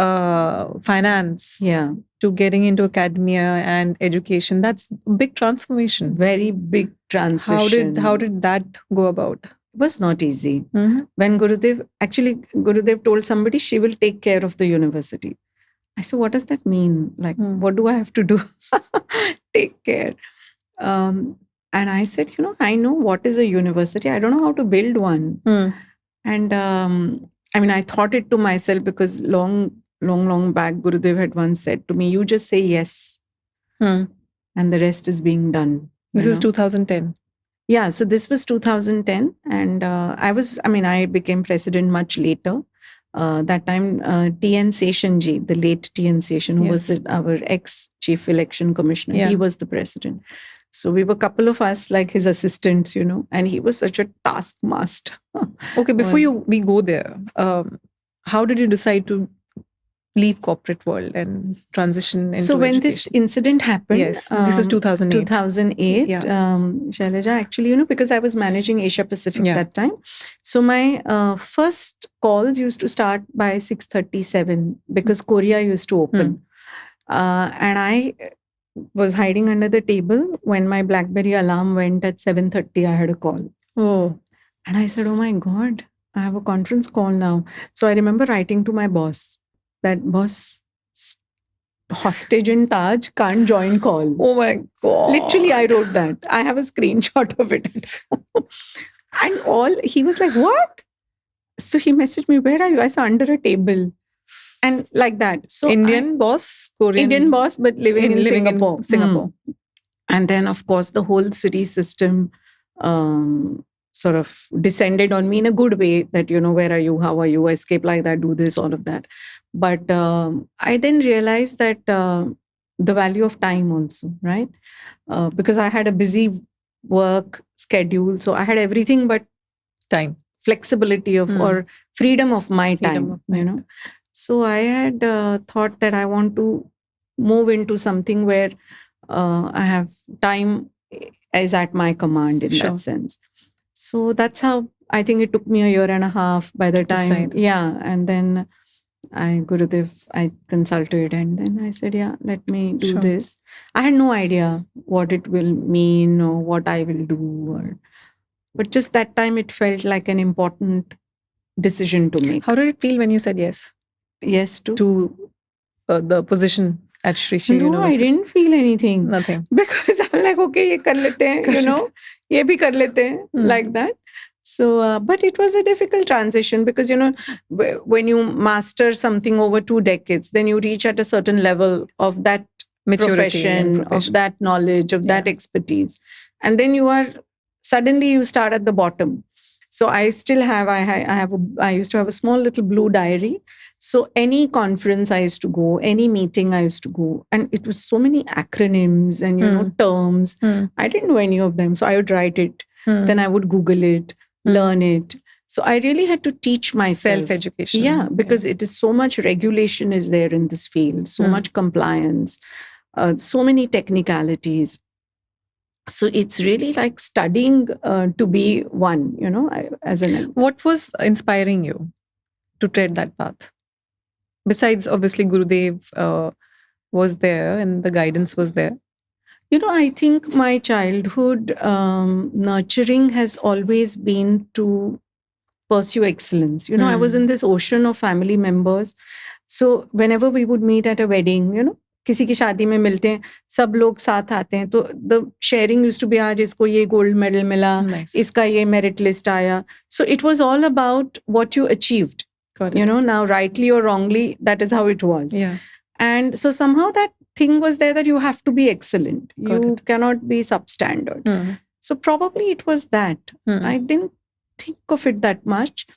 finance to getting into academia and education, that's a big transformation. Very big transition. How did that go about? It was not easy. When Gurudev told somebody she will take care of the university. I said, what does that mean? Like, what do I have to do? Take care. And I said, I know what is a university. I don't know how to build one. And I thought it to myself because long back, Gurudev had once said to me, you just say yes. And the rest is being done. This is 2010. Yeah, so this was 2010. And I became president much later. That time, T.N. Seshanji, the late T.N. Seshan, who was our ex-chief election commissioner, he was the president. So we were a couple of us, like his assistants, and he was such a taskmaster. Okay, before we go there, how did you decide to leave corporate world and transition into So when education? this incident happened, yes, this is 2008. 2008, Shailja, actually, because I was managing Asia Pacific that time. So my first calls used to start by 6:37 because Korea used to open. And I was hiding under the table. When my BlackBerry alarm went at 7:30, I had a call. Oh. And I said, oh my God, I have a conference call now. So I remember writing to my boss that, boss, hostage in Taj can't join call. Oh my God. Literally, I wrote that. I have a screenshot of it. And he was like, what? So he messaged me, where are you? I said, under a table. And like that. So Indian boss, Korean. Indian boss, but living in Singapore. And then, of course, the whole city system sort of descended on me in a good way that, where are you? How are you? Escape like that, do this, all of that. But I then realized that the value of time also, right? Because I had a busy work schedule. So I had everything but time, flexibility of or freedom of my time, So I had thought that I want to move into something where I have time is at my command in that sense. So that's how I think it took me a year and a half by the time. Yeah. And then Gurudev, I consulted and then I said, let me do this. I had no idea what it will mean or what I will do. But just that time it felt like an important decision to make. How did it feel when you said yes? Yes to the position at Sri Sri University? I didn't feel anything. Nothing. Because I'm like, okay, ye kar lete hain, ye bhi kar lete hain, like that. So, but it was a difficult transition because, when you master something over 2 decades, then you reach at a certain level of that profession, of that knowledge, of that expertise. And then suddenly you start at the bottom. So I still have, I used to have a small little blue diary. So any conference I used to go, any meeting I used to go, and it was so many acronyms and, terms. I didn't know any of them. So I would write it. Then I would Google it, learn it. So I really had to teach myself. Self-education. Yeah, because it is so much regulation is there in this field, so much compliance. so many technicalities. So it's really like studying to be one, as an. What was inspiring you to tread that path? Besides, obviously, Gurudev was there and the guidance was there. I think my childhood nurturing has always been to pursue excellence. I was in this ocean of family members. So whenever we would meet at a wedding, किसी की शादी में मिलते हैं, सब लोग साथ आते हैं, तो the sharing used to be, आज इसको ये gold medal मिला, इसका ये merit list आया. So it was all about what you achieved. Now rightly or wrongly, that is how it was. Yeah. And so somehow that thing was there that you have to be excellent. You cannot be substandard. So probably it was that. I didn't think of it that much.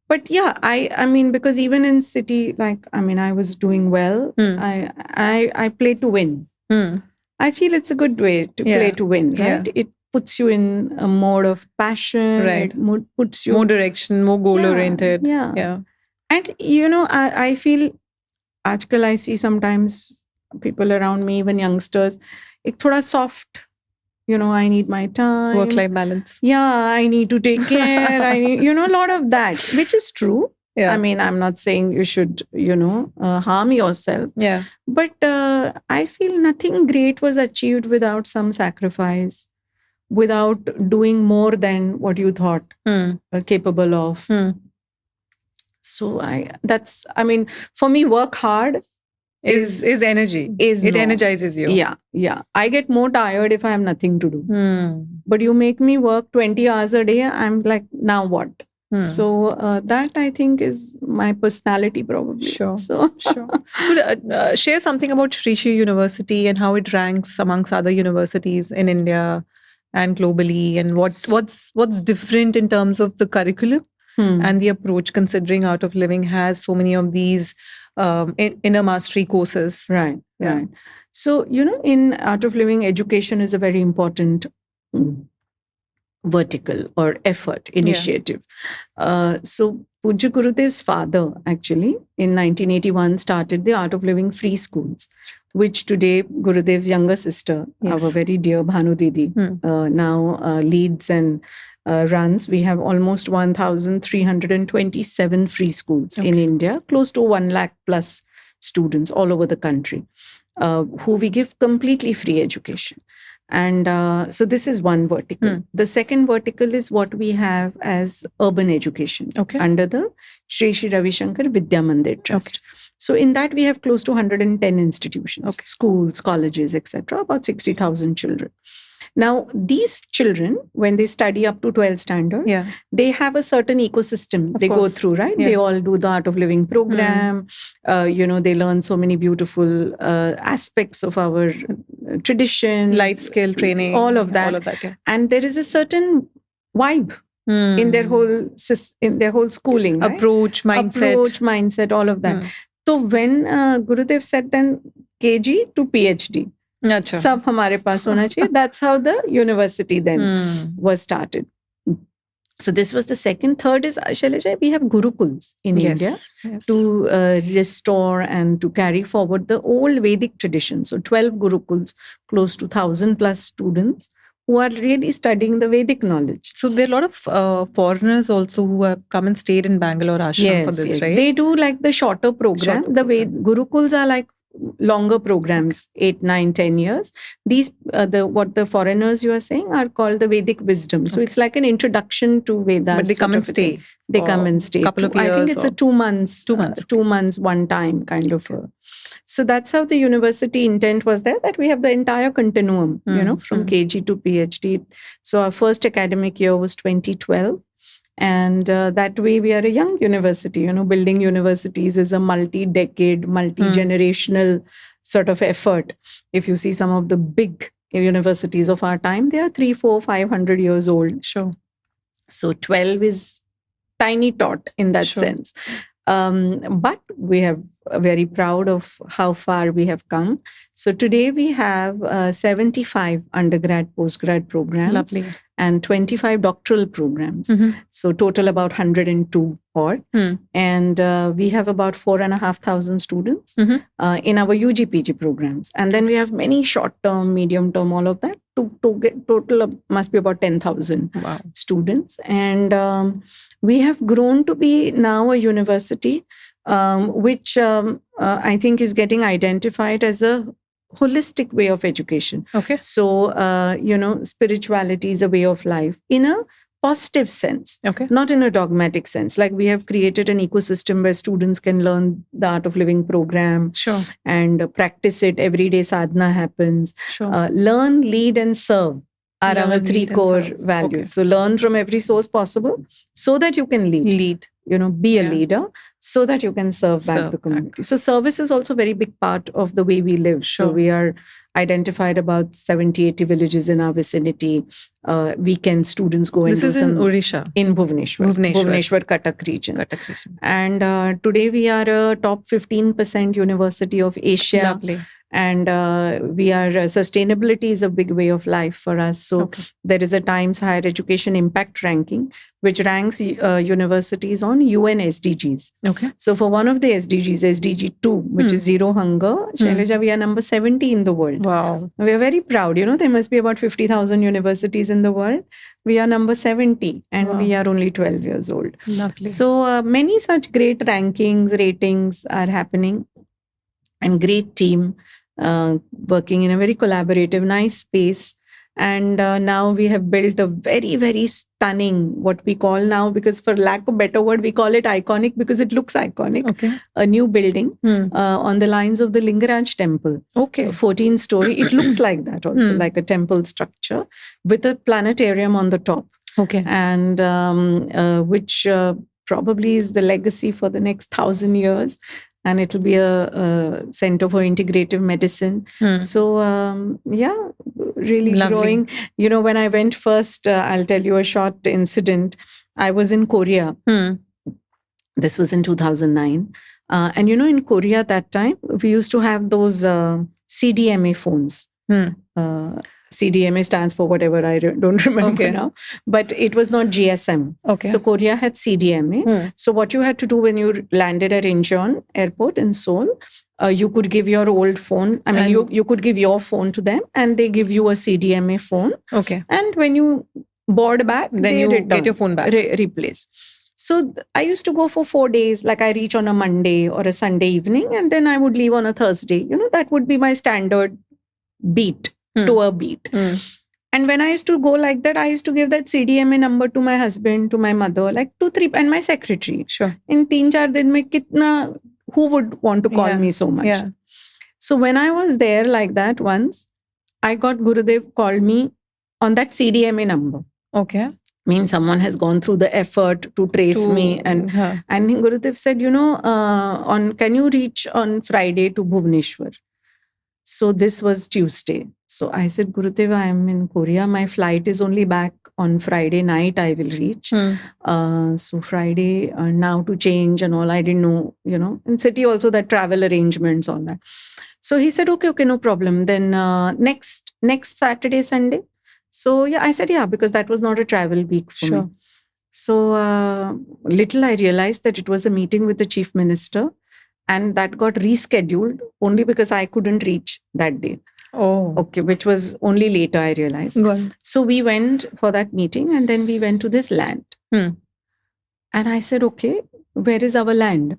But yeah, I mean, because even in city, I was doing well. I play to win. I feel it's a good way to play to win, right? It puts you in a mode of passion. Right. It puts you more direction, more goal-oriented. Yeah. And, I feel, आजकल I see sometimes people around me, even youngsters, एक थोड़ा soft, I need my time. Work-life balance. Yeah, I need to take care. I need, a lot of that, which is true. Yeah. I mean, I'm not saying you should, harm yourself. Yeah. But I feel nothing great was achieved without some sacrifice, without doing more than what you thought capable of. So for me, work hard is energy. It energizes you. Yeah. I get more tired if I have nothing to do. But you make me work 20 hours a day, I'm like, now what? So that I think is my personality probably. Sure. So share something about Shri Shri University and how it ranks amongst other universities in India and globally, and what's different in terms of the curriculum and the approach, considering Art of Living has so many of these inner mastery courses. Right. So, in Art of Living, education is a very important vertical or effort, initiative. So Pujya Gurudev's father, actually, in 1981, started the Art of Living free schools, which today Gurudev's younger sister, our very dear Bhanu Didi, now leads and runs. We have almost 1,327 free schools in India, close to 1 lakh plus students all over the country, who we give completely free education. And so this is one vertical. The second vertical is what we have as urban education under the Shri Shri Ravi Shankar Vidya Mandir Trust. So in that we have close to 110 institutions, schools, colleges, etc., about 60,000 children. Now, these children, when they study up to 12th standard, they have a certain ecosystem they go through, right? They all do the Art of Living program. They learn so many beautiful aspects of our tradition. Life skill training. All of that. And there is a certain vibe in their whole schooling. Right? Approach, mindset, all of that. So when Gurudev said then KG to PhD, सब हमारे पास होना चाहिए. That's how the university then was started. So this was the second. Third is, Shailja, we have Gurukuls in India to restore and to carry forward the old Vedic tradition. So 12 Gurukuls, close to 1,000 plus students who are really studying the Vedic knowledge. So there are a lot of foreigners also who have come and stayed in Bangalore ashram for this, right? They do like the shorter program. Gurukuls are like longer programs, 8, 9, 10 years. These, what the foreigners you are saying are called the Vedic wisdom. So it's like an introduction to Vedas. But they come and stay. They come and stay. Couple of years. I think it's a 2 months. 2 months. 2 months, one time kind of. So that's how the university intent was there, that we have the entire continuum, from KG to PhD. So our first academic year was 2012. And that way we are a young university. Building universities is a multi-decade, multi-generational sort of effort. If you see some of the big universities of our time, they are 300, 400, 500 years old. Sure. So 12 is tiny tot in that sense. But we have very proud of how far we have come. So today we have 75 undergrad, postgrad programs. Lovely. And 25 doctoral programs. So total about 102 odd. And we have about 4,500 students in our UG PG programs. And then we have many short-term, medium-term, all of that. To get total must be about 10,000 students. And we have grown to be now a university which I think is getting identified as a holistic way of education. Okay. So, spirituality is a way of life in a positive sense, not in a dogmatic sense. Like we have created an ecosystem where students can learn the Art of Living program and practice it. Every day sadhana happens. Learn, lead and serve are our 3 core values. So learn from every source possible so that you can lead. Be a leader so that you can serve back the community. So service is also a very big part of the way we live. So we are identified about 70, 80 villages in our vicinity. Weekend students go and This is in Odisha? In Bhubaneswar, Cuttack region. And today we are a top 15% university of Asia. Lovely. And we are sustainability is a big way of life for us. So there is a Times Higher Education Impact Ranking, which ranks universities on UN SDGs. So for one of the SDGs, SDG 2, which is zero hunger, Shailja, we are number 70 in the world. Wow. We are very proud. There must be about 50,000 universities in the world. We are number 70 and we are only 12 years old. Lovely. So many such great rankings, ratings are happening, and great team working in a very collaborative, nice space. And now we have built a very, very stunning, what we call now, because for lack of a better word, we call it iconic because it looks iconic. A new building on the lines of the Lingaraj temple. 14-story. It looks like that also, like a temple structure with a planetarium on the top. And which probably is the legacy for the next 1,000 years. And it will be a center for integrative medicine. So, really growing. When I went first, I'll tell you a short incident. I was in Korea. This was in 2009. And, in Korea at that time, we used to have those CDMA phones. CDMA stands for whatever, I don't remember now. But it was not GSM. So Korea had CDMA. So what you had to do when you landed at Incheon airport in Seoul, you could give your old phone. I mean, you could give your phone to them and they give you a CDMA phone. And when you board back, then you get your phone back. Replace. So I used to go for 4 days. Like I reach on a Monday or a Sunday evening and then I would leave on a Thursday. That would be my standard beat. To a beat. And when I used to go like that, I used to give that CDMA number to my husband, to my mother, like 2, 3, and my secretary. In 3-4 din mein kitna, who would want to call me so much? So when I was there like that once, I got Gurudev called me on that CDMA number. Means someone has gone through the effort to trace me. And Gurudev said, can you reach on Friday to Bhubaneswar? So this was Tuesday. So I said, Gurudev, I am in Korea. My flight is only back on Friday night. I will reach. So Friday now to change and all. I didn't know, in city also that travel arrangements, all that. So he said, okay, no problem. Then next Saturday, Sunday. So I said, because that was not a travel week for me. So little I realized that it was a meeting with the chief minister. And that got rescheduled only because I couldn't reach that day. Which was only later I realized. So we went for that meeting and then we went to this land. And I said, okay, where is our land?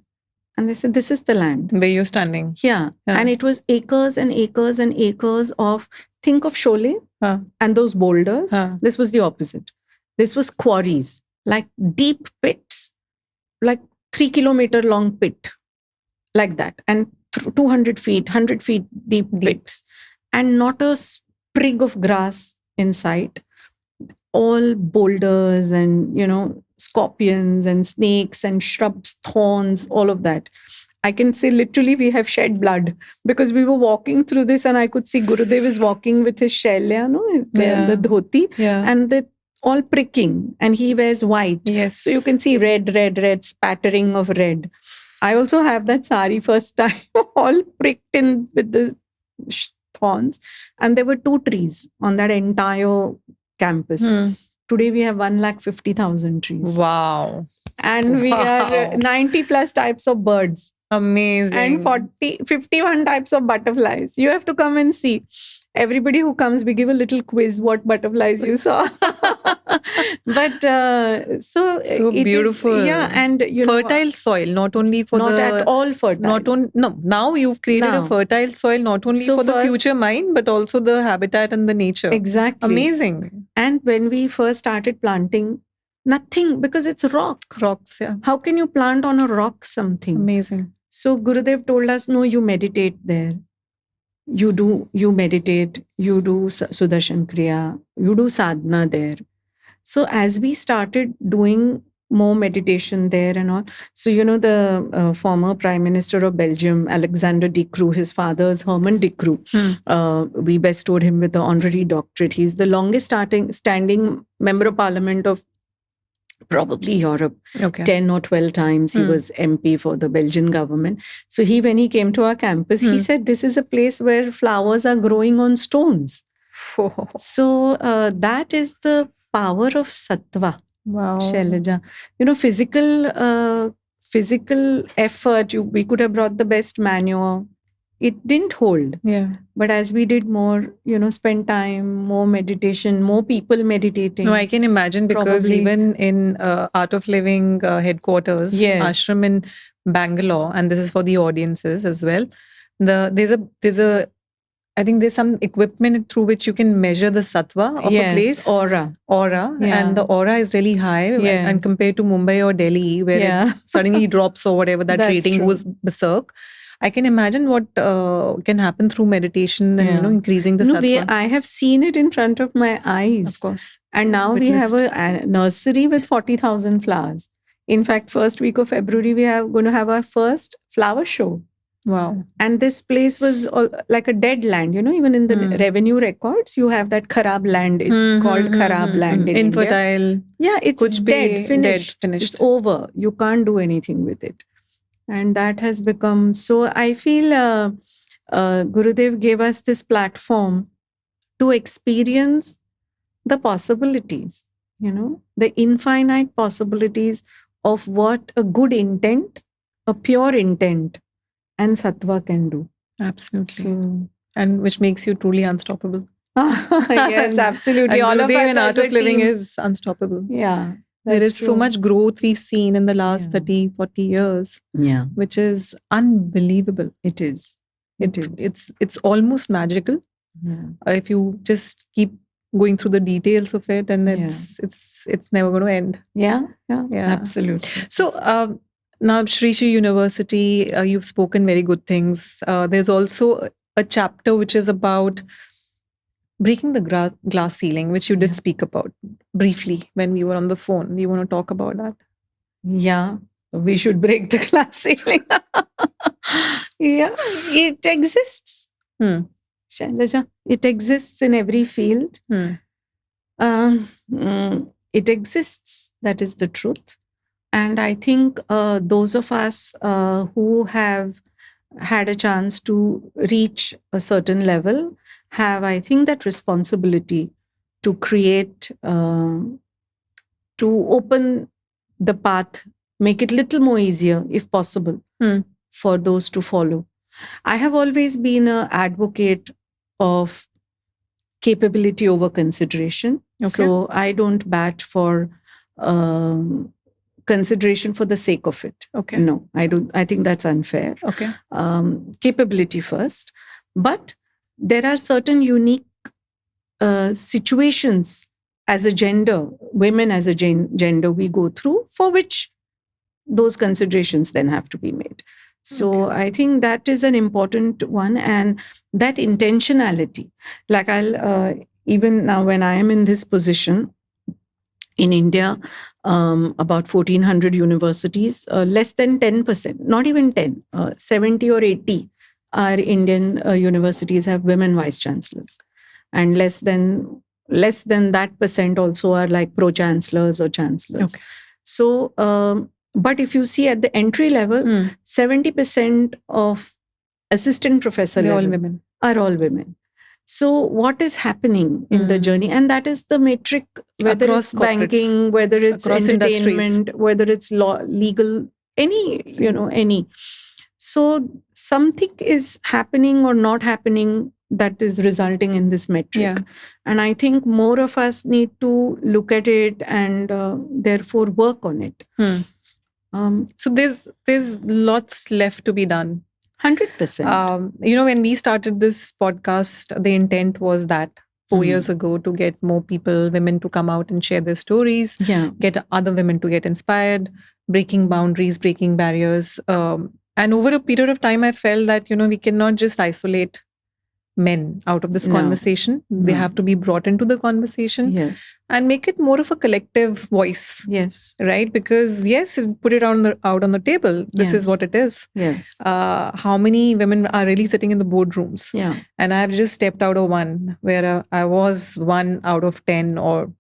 And they said, this is the land. Where you're standing. And it was acres and acres and acres of, think of Sholay and those boulders. This was the opposite. This was quarries, like deep pits, like 3-kilometer long pit. Like that, and 200 feet, 100 feet deep pits, and not a sprig of grass in sight. All boulders and, scorpions and snakes and shrubs, thorns, all of that. I can say literally we have shed blood because we were walking through this and I could see Gurudev is walking with his Shailja, the dhoti, and the all pricking, and he wears white. Yes. So you can see red, spattering of red. I also have that sari first time, all pricked in with the thorns. And there were 2 trees on that entire campus. Today we have 150,000 trees. Wow. And we are 90 plus types of birds. Amazing. And 51 types of butterflies. You have to come and see. Everybody who comes, we give a little quiz what butterflies you saw. But so beautiful. And fertile soil, not only for not at all fertile. Now you've created a fertile soil not only for the future mind, but also the habitat and the nature. Exactly. Amazing. And when we first started planting, nothing, because it's rocks. Yeah. How can you plant on a rock something? Amazing. So Gurudev told us, no, you meditate there. You meditate, you do Sudarshan Kriya, you do sadhana there. So as we started doing more meditation there and all, so the former Prime Minister of Belgium, Alexander De Croo, his father's Herman De Croo, we bestowed him with the honorary doctorate. He's the longest standing member of parliament of probably Europe. 10 or 12 times he was MP for the Belgian government. So when he came to our campus, he said, this is a place where flowers are growing on stones. So that is the power of sattva. Wow. Shailja. Physical effort, we could have brought the best manure. It didn't hold. Yeah. But as we did more, spend time, more meditation, more people meditating. No, I can imagine, because even in Art of Living headquarters, ashram in Bangalore, and this is for the audiences as well. I think there's some equipment through which you can measure the sattva of a place. Aura. Yeah. And the aura is really high. And compared to Mumbai or Delhi, where it suddenly drops or whatever, that rating goes berserk. I can imagine what can happen through meditation and increasing the sattva. I have seen it in front of my eyes. Of course. And now we have a nursery with 40,000 flowers. In fact, first week of February, we are going to have our first flower show. Wow. And this place was like a dead land. Even in the revenue records, you have that kharab land. It's called kharab land in Infertile. India. Yeah, it's dead, finished. It's over. You can't do anything with it. And that has become, so I feel Gurudev gave us this platform to experience the possibilities, the infinite possibilities of what a good intent, a pure intent, and sattva can do. Absolutely. And which makes you truly unstoppable. Yes, absolutely. All of us in Art of Living is unstoppable. Yeah. There is so much growth we've seen in the last 30, 40 years. Yeah. Which is unbelievable. It is. It's almost magical. Yeah. If you just keep going through the details of it, and it's never going to end. Yeah. Absolutely. So now Shri Shri University, you've spoken very good things. There's also a chapter which is about breaking the glass ceiling, which you did speak about briefly when we were on the phone. Do you want to talk about that? Yeah, we should break the glass ceiling. Yeah, it exists. Shailja, it exists in every field. It exists. That is the truth. And I think those of us who have had a chance to reach a certain level have, I think, that responsibility to create, to open the path, make it a little more easier, if possible, for those to follow. I have always been an advocate of capability over consideration. Okay. So I don't bat for consideration for the sake of it. Okay. No, I don't. I think that's unfair. Okay. Capability first. But there are certain unique situations as a gender, women as a gender we go through, for which those considerations then have to be made. So I think that is an important one, and that intentionality. Like even now when I am in this position, in India, about 1,400 universities, less than 10%, not even 10, 70 or 80 our Indian universities have women vice chancellors, and less than that percent also are like pro chancellors or chancellors. Okay. So But if you see at the entry level, 70% of assistant professor They're all level women. are all women. So what is happening in the journey? And that is the metric, whether Across it's banking, whether it's across entertainment, industries. whether it's law, legal, any, any. So something is happening or not happening that is resulting in this metric. Yeah. And I think more of us need to look at it and therefore work on it. So there's lots left to be done. 100%. When we started this podcast, the intent was that 4 years ago to get more people, women to come out and share their stories, get other women to get inspired, breaking boundaries, breaking barriers. And over a period of time, I felt that, we cannot just isolate men out of this conversation. They have to be brought into the conversation and make it more of a collective voice. Right? Because put it out on the table. This is what it is. How many women are really sitting in the boardrooms? And I've just stepped out of one where I was 1 out of 10 or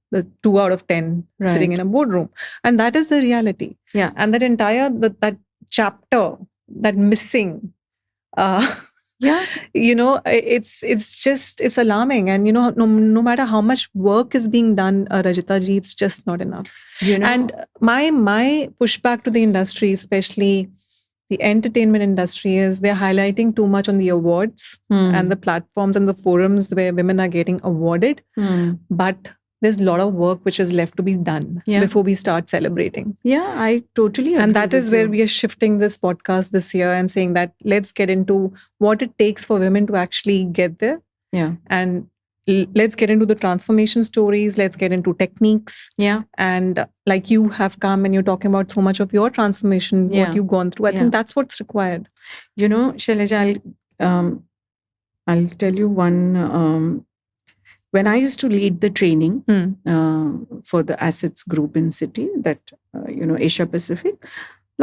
2 out of 10 sitting in a boardroom. And that is the reality. And that entire, that chapter, that missing, it's alarming. And no matter how much work is being done, Rajita ji, it's just not enough. And my pushback to the industry, especially the entertainment industry, is they're highlighting too much on the awards and the platforms and the forums where women are getting awarded. But there's a lot of work which is left to be done before we start celebrating. I totally agree. And that is where we are shifting this podcast this year and saying that let's get into what it takes for women to actually get there. And let's get into the transformation stories. Let's get into techniques. And like you have come and you're talking about so much of your transformation, what you've gone through. I think that's what's required. Shailja, I'll tell you one... when I used to lead the training for the assets group in City, that, Asia Pacific, a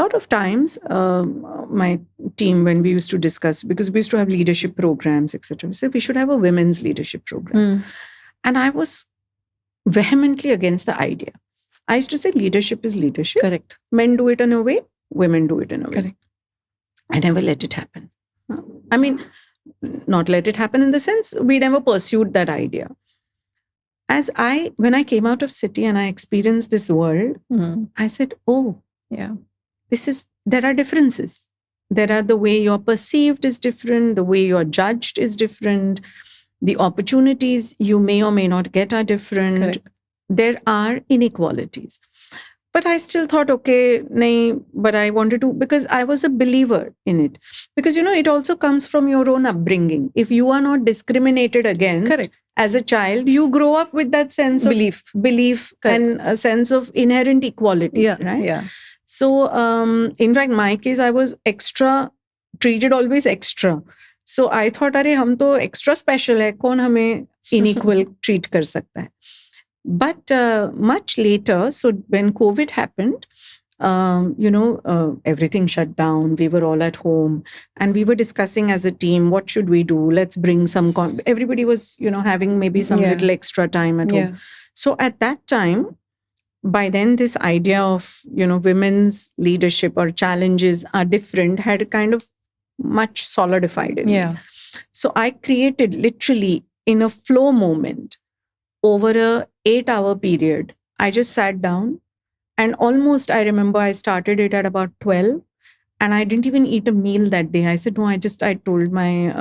lot of times my team, when we used to discuss, because we used to have leadership programs, etc., so we should have a women's leadership program. And I was vehemently against the idea. I used to say leadership is leadership. Correct. Men do it in a way, women do it in a way. Correct. I never let it happen. I mean, not let it happen in the sense we never pursued that idea. When I came out of City and I experienced this world, I said, there are differences. There are the way you're perceived is different, the way you're judged is different, the opportunities you may or may not get are different. Correct. There are inequalities. But I still thought, but I wanted to, because I was a believer in it. Because, it also comes from your own upbringing. If you are not discriminated against, correct, as a child, you grow up with that sense of belief and a sense of inherent equality, right? Yeah. So, in fact, my case, I was treated always extra. So I thought, hum to extra special hai, kaun hame unequal treat kar sakta hai? But much later, so when COVID happened, everything shut down. We were all at home and we were discussing as a team, what should we do? Let's bring some... Everybody was, having maybe some little extra time at home. So at that time, by then this idea of, women's leadership or challenges are different had kind of much solidified in me. So I created literally in a flow moment over a 8-hour period. I just sat down and almost, I remember I started it at about 12 and I didn't even eat a meal that day. I said, no, I told my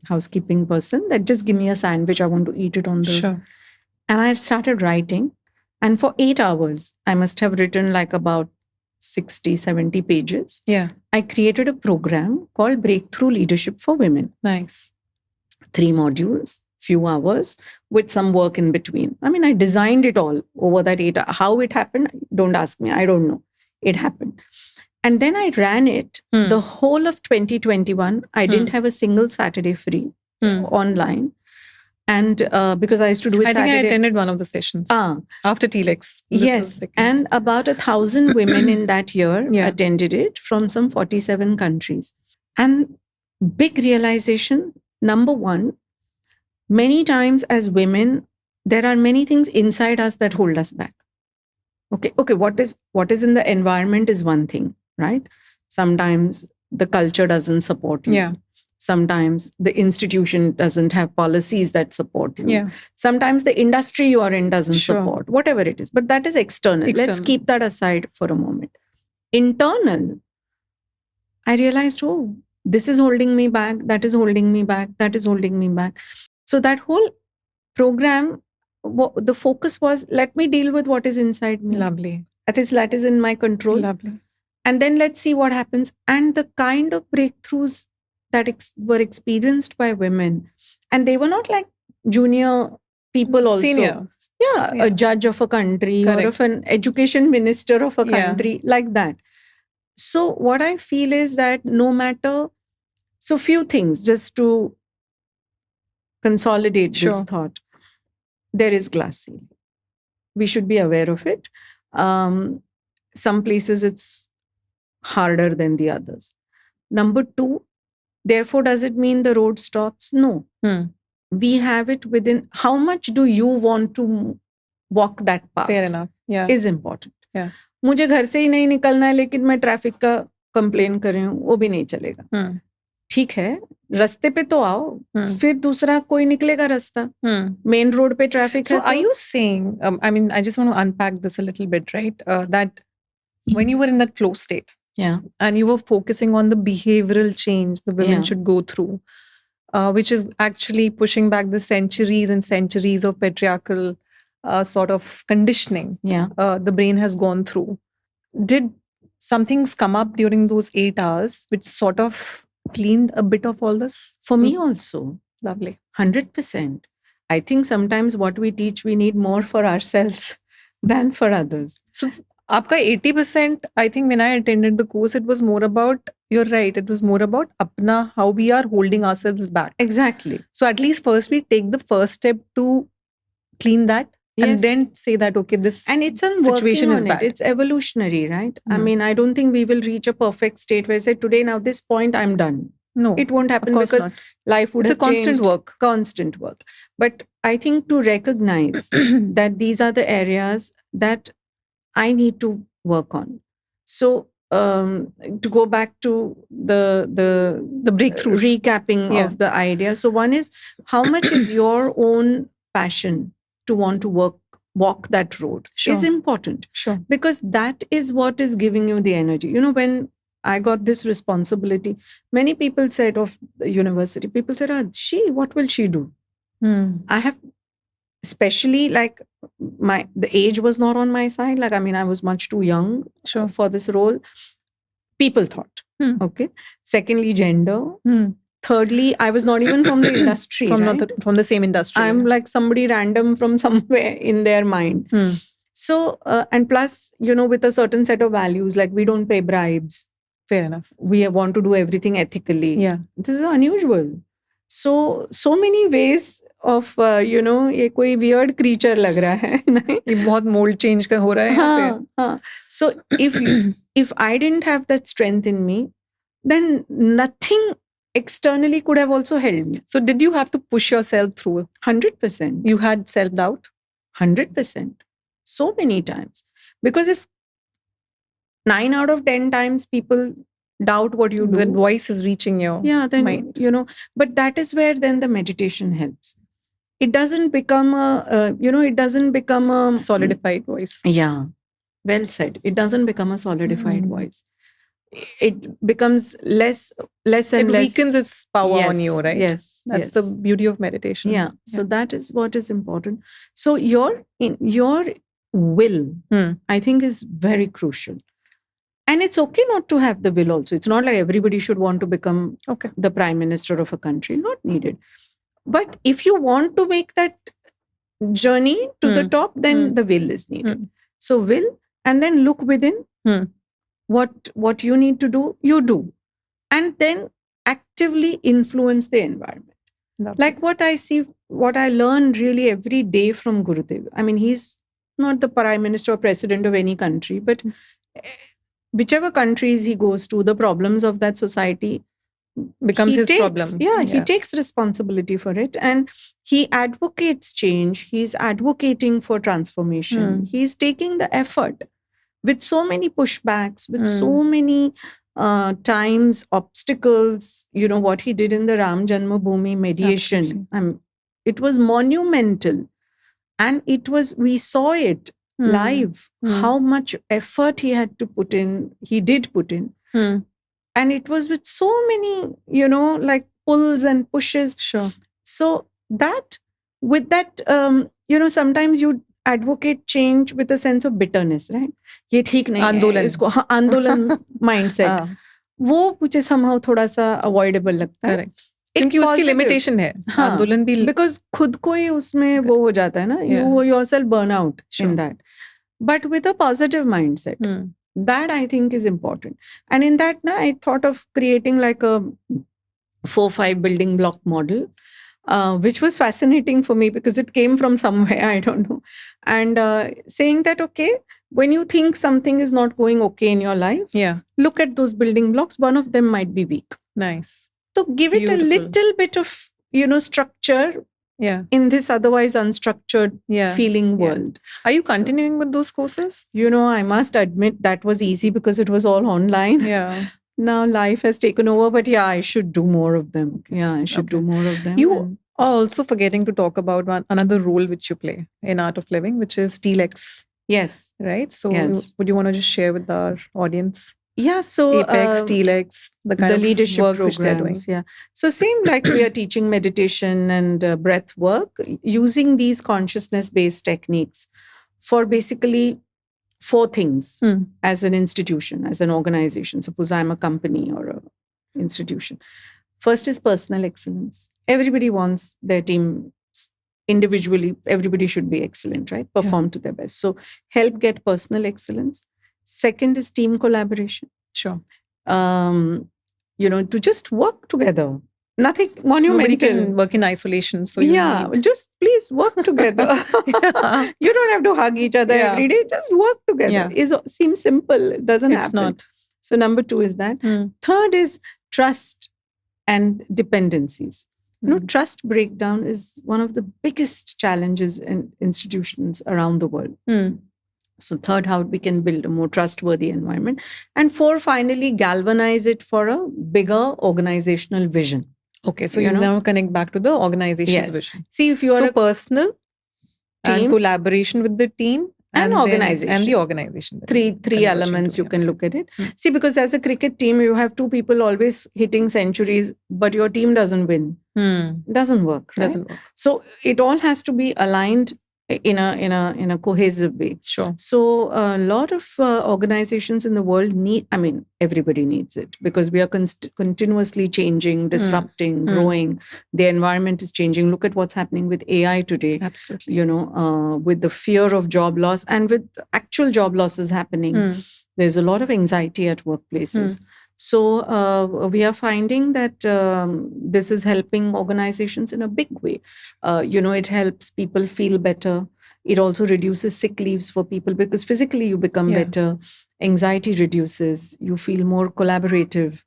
housekeeping person that just give me a sandwich. I want to eat it on the... Sure. And I started writing. And for 8 hours, I must have written like about 60, 70 pages. I created a program called Breakthrough Leadership for Women. Nice. 3 modules, few hours with some work in between. I mean, I designed it all over that 8 hours. How it happened, don't ask me. I don't know. It happened. And then I ran it the whole of 2021. I didn't have a single Saturday free online. And because I used to do it Saturday. I attended one of the sessions after TLEX. Yes. And about 1,000 women in that year attended it from some 47 countries. And big realization, number one, many times as women, there are many things inside us that hold us back. Okay, what is in the environment is one thing, right? Sometimes the culture doesn't support you. Yeah. Sometimes the institution doesn't have policies that support you. Yeah. Sometimes the industry you are in doesn't Sure. support, whatever it is. But that is external. Let's External. keep that aside for a moment. Internal, I realized, oh, this is holding me back, that is holding me back, that is holding me back. So that whole program, the focus was, let me deal with what is inside me. Lovely. That is in my control. Lovely. And then let's see what happens. And the kind of breakthroughs that were experienced by women, and they were not like junior people also. Senior. Yeah, a judge of a country Correct. or of an education minister of a Yeah. country, like that. So what I feel is that no matter, so few things just to consolidate this Sure. thought. There is glass ceiling. We should be aware of it. Some places it's harder than the others. Number two, therefore, does it mean the road stops? No. We have it within. How much do you want to walk that path? Fair enough. Yeah. Is important. Yeah. मुझे घर से ही नहीं निकलना है, लेकिन मैं traffic का complain कर रही हूँ, वो भी नहीं चलेगा. ठीक है, रास्ते पे तो आओ, फिर दूसरा कोई निकलेगा रास्ता. मेन रोड पे ट्रैफिक है. So are you saying, I mean, I just want to unpack this a little bit, right? That when you were in that flow state, yeah, and you were focusing on the behavioral change the women Yeah. should go through, which is actually pushing back the centuries and centuries of patriarchal sort of conditioning yeah. the brain has gone through. Did some things come up during those 8 hours which sort of cleaned a bit of all this? For me also, Lovely. 100%. I think sometimes what we teach, we need more for ourselves than for others. So आपका 80%, I think when I attended the course, it was more about, you're right, it was more about apna, how we are holding ourselves back. Exactly. So at least first we take the first step to clean that, and Yes. then say that, okay, this And it's a situation working is on bad. it. It's evolutionary, right? I Hmm. mean, I don't think we will reach a perfect state where say today, now this point, I'm done. No, It won't of happen course because not. life would It's a have constant changed. work. Constant work. But I think to recognize that these are the areas that I need to work on. So to go back to the breakthroughs. recapping Yeah. of the idea. So one is, how much is your own passion to want to walk that road Sure. is important, Sure. because that is what is giving you the energy. You know, when I got this responsibility, many people said of the university, people said, what will she do? I have, especially like the age was not on my side. Like, I mean, I was much too young Sure. for this role. People thought, okay. Secondly, gender. Thirdly, I was not even from the industry. From right? not from the same industry. I'm like somebody random from somewhere in their mind. So, and plus, you know, with a certain set of values, like we don't pay bribes. Fair enough. We want to do everything ethically. Yeah. This is unusual. So many ways of, you know, ये कोई weird creature लग रहा है. ये बहुत mold change का हो रहा है यहाँ पे. So if I didn't have that strength in me, then nothing externally could have also held me. So did you have to push yourself through? 100%. You had self-doubt? 100%. So many times. Because if 9 out of 10 times people doubt what you do, that voice is reaching your then mind. You know, but that is where then the meditation helps. It doesn't become a solidified voice. Yeah, well said. It doesn't become a solidified voice. It becomes less and less. It weakens its power on you, right? Yes, that's the beauty of meditation. Yeah. So that is what is important. So your will, I think, is very crucial. And it's okay not to have the will also. It's not like everybody should want to become the prime minister of a country. Not needed. But if you want to make that journey to the top, then the will is needed. So will, and then look within. What you need to do, you do. And then actively influence the environment. Lovely. Like what I see, what I learn really every day from Gurudev. I mean, he's not the prime minister or president of any country, but whichever countries he goes to, the problems of that society, becomes his problem. He takes responsibility for it, and he advocates change. He's advocating for transformation. He's taking the effort with so many pushbacks, with so many times obstacles. What he did in the Ram Janmabhoomi mediation, it was monumental, and we saw it live, how much effort he did put in. And it was with so many, like pulls and pushes. Sure. So with that, sometimes you advocate change with a sense of bitterness, right? ये ठीक नहीं है, इसको आंदोलन mindset. वो मुझे somehow थोड़ा सा avoidable लगता है. Correct. क्योंकि उसकी लिमिटेशन है. आंदोलन भी because खुद को ही उसमें वो हो जाता है ना. You yourself burn out in that. But with a positive mindset. That I think is important. And in that, I thought of creating like a 4-5 building block model, which was fascinating for me because it came from somewhere, I don't know. And saying that, okay, when you think something is not going okay in your life, look at those building blocks. One of them might be weak. Nice. So give it a little bit of, structure. In this otherwise unstructured feeling world. Are you continuing with those courses? I must admit that was easy because it was all online. Now life has taken over, but I should do more of them. I should do more of them. You are also forgetting to talk about another role which you play in Art of Living, which is TLX. Yes. Right? So would you want to just share with our audience? So Apex, TLX, the kind of leadership work programs, which they're doing. So same like we are teaching meditation and breath work using these consciousness-based techniques for basically 4 things as an institution, as an organization. Suppose I'm a company or an institution. First is personal excellence. Everybody wants their team individually. Everybody should be excellent, right? Perform to their best. So help get personal excellence. Second is team collaboration. Sure. To just work together. Nothing monumental. Nobody can work in isolation. So just please work together. You don't have to hug each other every day. Just work together. It seems simple. It doesn't happen. It's not. So number 2 is that. Third is trust and dependencies. Trust breakdown is one of the biggest challenges in institutions around the world. So third, how we can build a more trustworthy environment. And 4, finally, galvanize it for a bigger organizational vision. Okay, so you now connect back to the organization's vision. See, if you are personal team, and collaboration with the team and organization. And the organization. Three elements you can look at it. See, because as a cricket team, you have 2 people always hitting centuries, but your team doesn't win. Doesn't work. Right? Doesn't work. So it all has to be aligned in a cohesive way. Sure. So a lot of organizations in the world everybody needs it because we are continuously changing, disrupting, growing. The environment is changing. Look at what's happening with AI today. Absolutely. With the fear of job loss and with actual job losses happening. There's a lot of anxiety at workplaces. So we are finding that this is helping organizations in a big way. It helps people feel better. It also reduces sick leaves for people because physically you become better. Anxiety reduces. You feel more collaborative,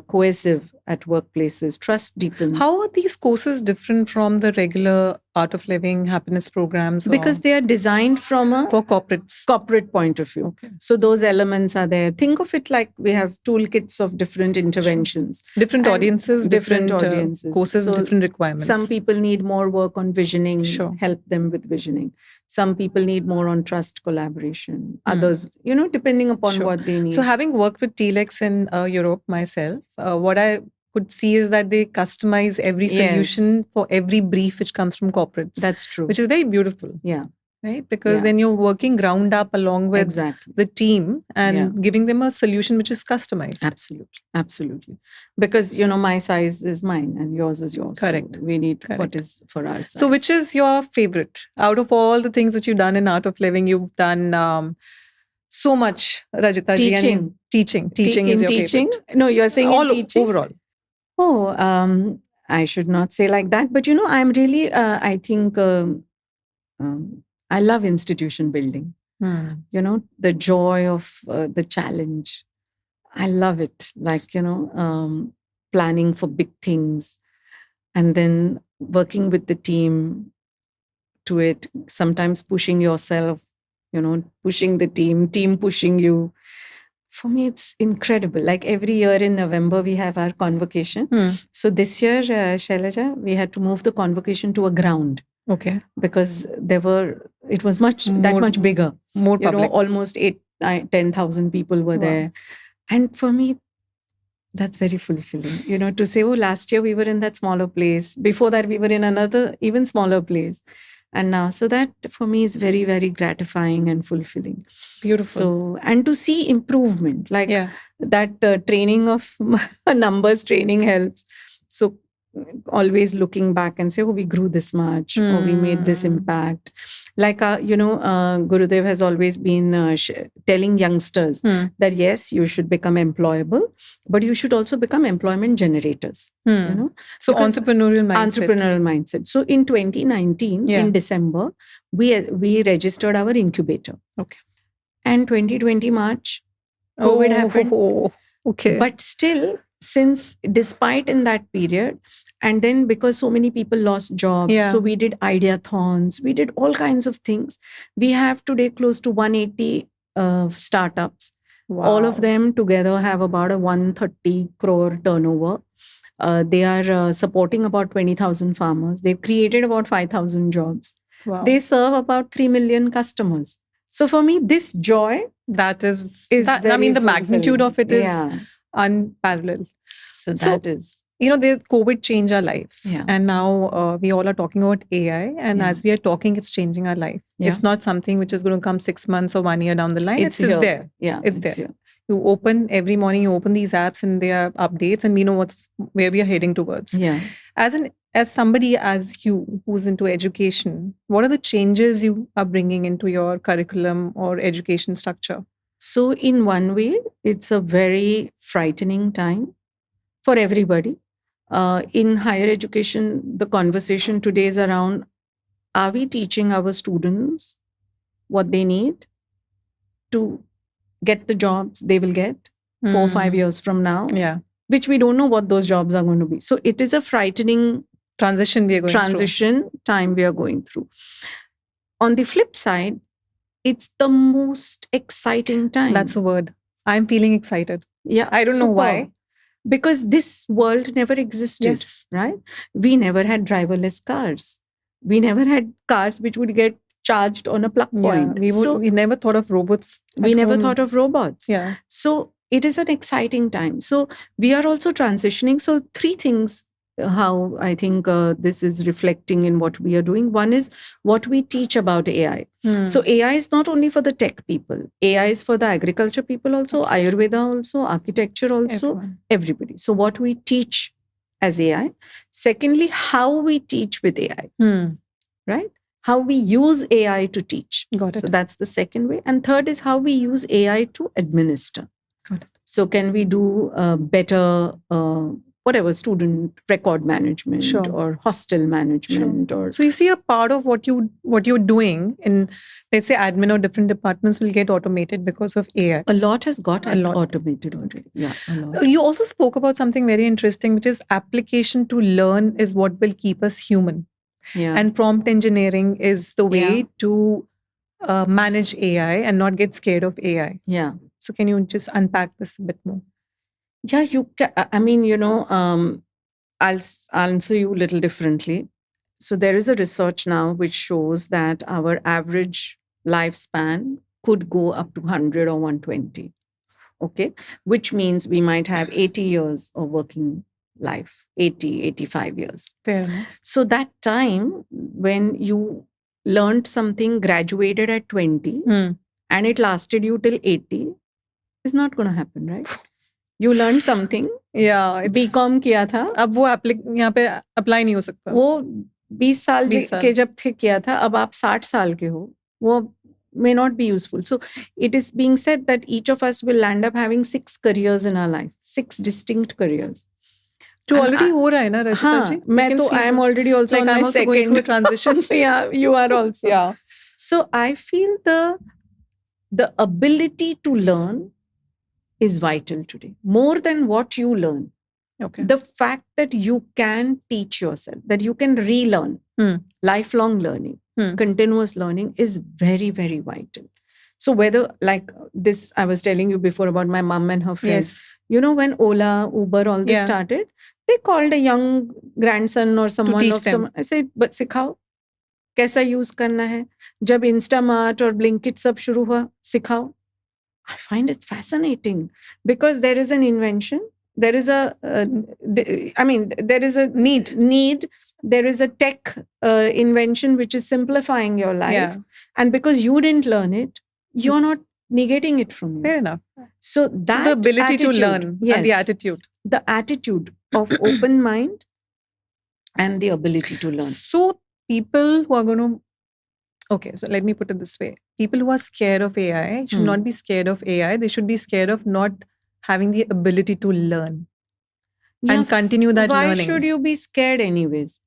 cohesive at workplaces. Trust deepens. How are these courses different from the regular Art of Living happiness programs? Because they are designed for corporate point of view. Okay. So those elements are there. Think of it like we have toolkits of different interventions. Different audiences, different audiences. Courses, so different requirements. Some people need more work on visioning, help them with visioning. Some people need more on trust collaboration. Others, depending upon what they need. So having worked with TLX in Europe myself, what I could see is that they customize every solution for every brief which comes from corporates. That's true. Which is very beautiful. Yeah. Right? Because then you're working ground up along with the team and giving them a solution which is customized. Absolutely. Because, my size is mine and yours is yours. Correct. So we need what is for our size. So which is your favorite? Out of all the things that you've done in Art of Living, you've done so much, Rajita ji. Teaching. Teaching is your favorite. No, you're saying all teaching? Overall. Oh, I should not say like that. But, I'm really, I think, I love institution building. The joy of the challenge. I love it. Like, planning for big things, and then working with the team to it, sometimes pushing yourself, pushing the team pushing you. For me, it's incredible. Like every year in November, we have our convocation. So this year, Shailja, we had to move the convocation to a ground. Okay. Because it was much bigger. More public. Almost 10,000 people were there. And for me, that's very fulfilling, to say, oh, last year we were in that smaller place. Before that, we were in another even smaller place. And now, so that for me is very, very gratifying and fulfilling. Beautiful. So, and to see improvement, like that training of numbers training helps. So, always looking back and say, oh, we grew this much, or we made this impact. Like, Gurudev has always been telling youngsters that, yes, you should become employable, but you should also become employment generators. So entrepreneurial mindset. So in 2019, in December, we registered our incubator. Okay. And 2020 March, COVID happened. Okay. But still, despite in that period, and then because so many people lost jobs, so we did ideathons, we did all kinds of things. We have today close to 180 startups. Wow. All of them together have about a 130 crore turnover. They are supporting about 20,000 farmers. They've created about 5,000 jobs. Wow. They serve about 3 million customers. So for me, this joy the magnitude of it is unparalleled. So that is... the COVID changed our life. Yeah. And now we all are talking about AI. And as we are talking, it's changing our life. Yeah. It's not something which is going to come 6 months or 1 year down the line. It's there. Yeah, it's there. Here. You open every morning, you open these apps and there are updates and we know where we are heading towards. Yeah. As somebody as you who's into education, what are the changes you are bringing into your curriculum or education structure? So in one way, it's a very frightening time for everybody. In higher education, the conversation today is around, are we teaching our students what they need to get the jobs they will get 4 or 5 years from now? Yeah. Which we don't know what those jobs are going to be. So it is a frightening transition time we are going through. On the flip side, it's the most exciting time. That's the word. I'm feeling excited. Yeah. I don't know why. Because this world never existed, right? We never had driverless cars. We never had cars which would get charged on a plug point. We never thought of robots. We never thought of robots. Yeah. So it is an exciting time. So we are also transitioning. So 3 things, how I think this is reflecting in what we are doing. One is what we teach about AI. So AI is not only for the tech people. AI is for the agriculture people also, Ayurveda also, architecture also, everybody. So what we teach as AI. Secondly, how we teach with AI, right? How we use AI to teach. Got it. So that's the second way. And third is how we use AI to administer. Got it. So can we do better student record management or hostel management or... So you see a part of what you're doing in, let's say, admin or different departments will get automated because of AI. A lot has got automated already. Yeah, a lot. You also spoke about something very interesting, which is application to learn is what will keep us human. Yeah. And prompt engineering is the way to manage AI and not get scared of AI. Yeah. So can you just unpack this a bit more? Yeah, you can. I mean, I'll answer you a little differently. So there is a research now which shows that our average lifespan could go up to 100 or 120. Okay. Which means we might have 80 years of working life, 80, 85 years. Fair enough. So that time when you learned something, graduated at 20 and it lasted you till 80 is not going to happen, right? You learned something. Yeah. BCom किया था. अब वो यहाँ पे apply नहीं हो सकता. वो 20 साल के जब थे किया था, अब आप 60 साल के हो, वो may not be useful. So it is being said that each of us will end up having 6 careers in our life, 6 distinct careers. जो already हो रहा है ना रचिता जी? मैं तो I am already also like on my second going through a transition. Yeah, you are also. Yeah. So I feel the ability to learn is vital today, more than what you learn. Okay. The fact that you can teach yourself, that you can relearn, lifelong learning, continuous learning is very, very vital. So whether like this, I was telling you before about my mom and her friends. Yes. When Ola, Uber, all this started, they called a young grandson or someone teach of them. some. I said, but सिखाओ कैसा use करना है. जब Instamart or Blinkit सब शुरू हुआ, सिखाओ. I find it fascinating because there is an invention. There is there is a need. There is a tech invention which is simplifying your life. Yeah. And because you didn't learn it, you're not negating it from you. Fair enough. So the ability to learn and the attitude. The attitude of open mind and the ability to learn. So people who are going to, okay, so let me put it this way. People who are scared of AI should not be scared of AI. They should be scared of not having the ability to learn and continue that learning. Why should you be scared anyways?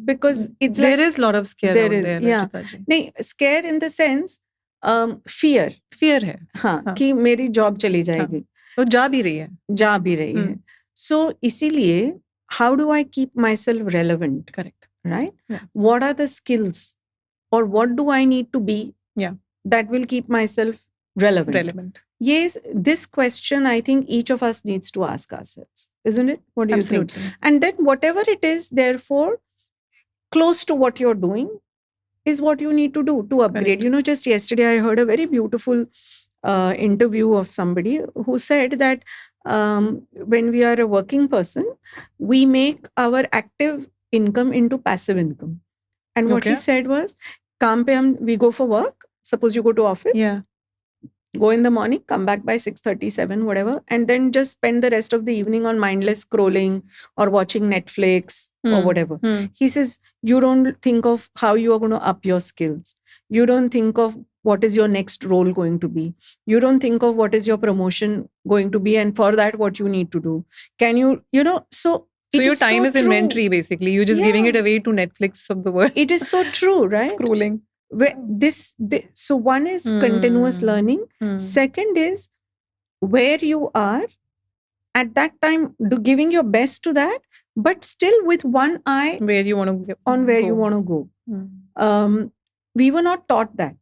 Because it's there is a lot of scare there out is, there. Yeah. No, scare in the sense, fear. Fear है. हाँ, कि मेरी job चली जाएगी. तो जा भी रही है. जा भी रही है. So इसीलिए, how do I keep myself relevant? Correct. Right? Yeah. What are the skills? Or what do I need to be that will keep myself relevant? Yes, this question I think each of us needs to ask ourselves, isn't it? What do you think? And then whatever it is, therefore, close to what you're doing is what you need to do to upgrade. Correct. Just yesterday I heard a very beautiful interview of somebody who said that when we are a working person, we make our active income into passive income. And what he said was, काम पे we go for work. Suppose you go to office. Go in the morning, come back by 6:37, whatever, and then just spend the rest of the evening on mindless scrolling or watching Netflix or whatever. He says, you don't think of how you are going to up your skills. You don't think of what is your next role going to be. You don't think of what is your promotion going to be, and for that, what you need to do. Can you, so your time is inventory, basically. You're just giving it away to Netflix of the world. It is so true, right? Scrolling. So one is continuous learning. Second is where you are at that time, giving your best to that, but still with one eye where you want to on where you want to go. We were not taught that.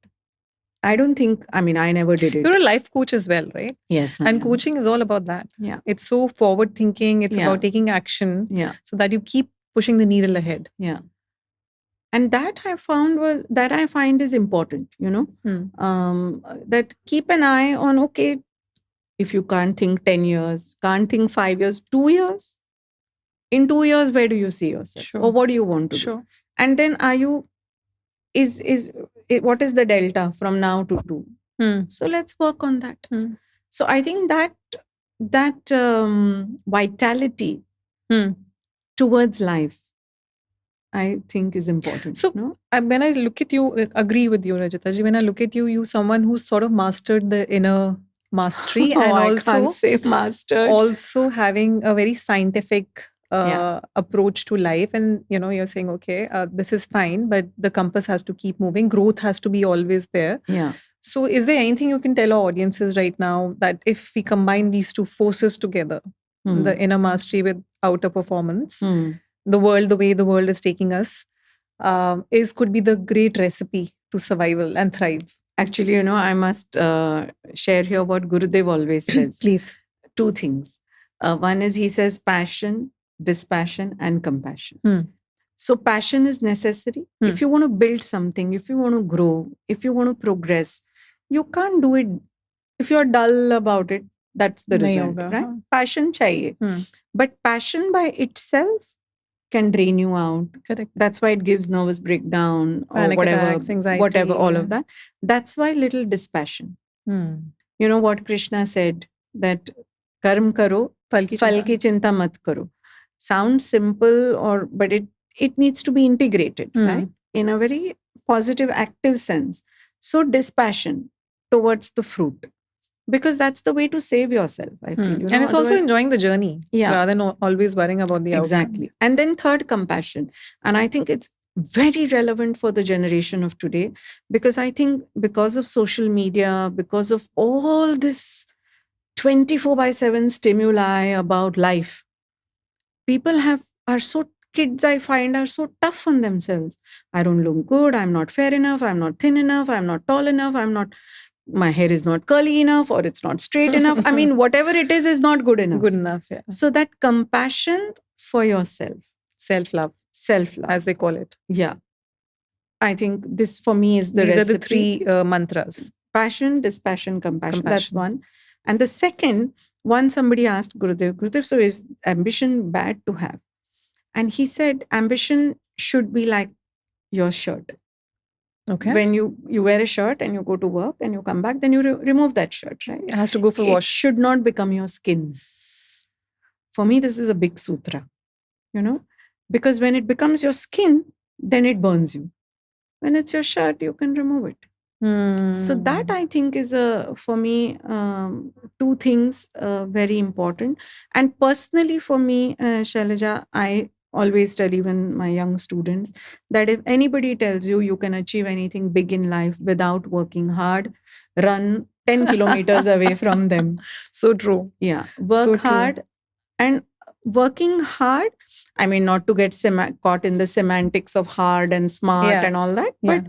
I don't think, I never did it. You're a life coach as well, right? Yes. And coaching is all about that. Yeah. It's so forward thinking. It's about taking action. Yeah. So that you keep pushing the needle ahead. Yeah. And that I find is important, that keep an eye on, okay, if you can't think 10 years, can't think 5 years, 2 years. In 2 years, where do you see yourself? Sure. Or what do you want to do? And then what is the delta from now to 2? So let's work on that. So I think that vitality towards life, I think is important. So when I look at you, agree with you, Rajita ji, when I look at you, you're someone who's sort of mastered the inner mastery and also I can't say mastered. Also having a very scientific approach to life, and you're saying, okay, this is fine, but the compass has to keep moving. Growth has to be always there. Yeah. So is there anything you can tell our audiences right now that if we combine these two forces together, the inner mastery with outer performance, the way the world is taking us, could be the great recipe to survival and thrive? Actually, I must share here what Gurudev always says. Please. 2 things. One is, he says passion, dispassion, and compassion. So passion is necessary. If you want to build something, if you want to grow, if you want to progress, you can't do it if you're dull about it. That's the result, right? Passion chahiye. But passion by itself can drain you out. Correct. That's why it gives nervous breakdown or panic whatever, attacks, anxiety, whatever, all of that. That's why little dispassion. You know what Krishna said, that karm karo, phal ki chinta mat karo. Sounds simple, but it needs to be integrated, right? In a very positive, active sense. So dispassion towards the fruit. Because that's the way to save yourself, I feel. And it's also enjoying the journey rather than always worrying about the outcome. Exactly. And then third, compassion. And I think it's very relevant for the generation of today, because I think because of social media, because of all this 24/7 stimuli about life, people are so kids, I find, are so tough on themselves. I don't look good, I'm not fair enough, I'm not thin enough, I'm not tall enough, my hair is not curly enough, or it's not straight enough. I mean, whatever it is not good enough. Good enough, yeah. So that compassion for yourself, Self-love, as they call it. Yeah. I think this for me is the These recipe. are the three mantras. Passion, dispassion, compassion. That's one. And the second one, somebody asked Gurudev, so is ambition bad to have? And he said, ambition should be like your shirt. Okay. When you wear a shirt and you go to work and you come back, then you remove that shirt, right? It has to go for wash. It should not become your skin. For me, this is a big sutra, because when it becomes your skin, then it burns you. When it's your shirt, you can remove it. So that, I think, is for me, two things very important. And personally for me, Shailja, I always tell even my young students that if anybody tells you can achieve anything big in life without working hard, run 10 kilometers away from them. So true. Yeah. Work hard. And working hard, I mean, not to get caught in the semantics of hard and smart and all that, but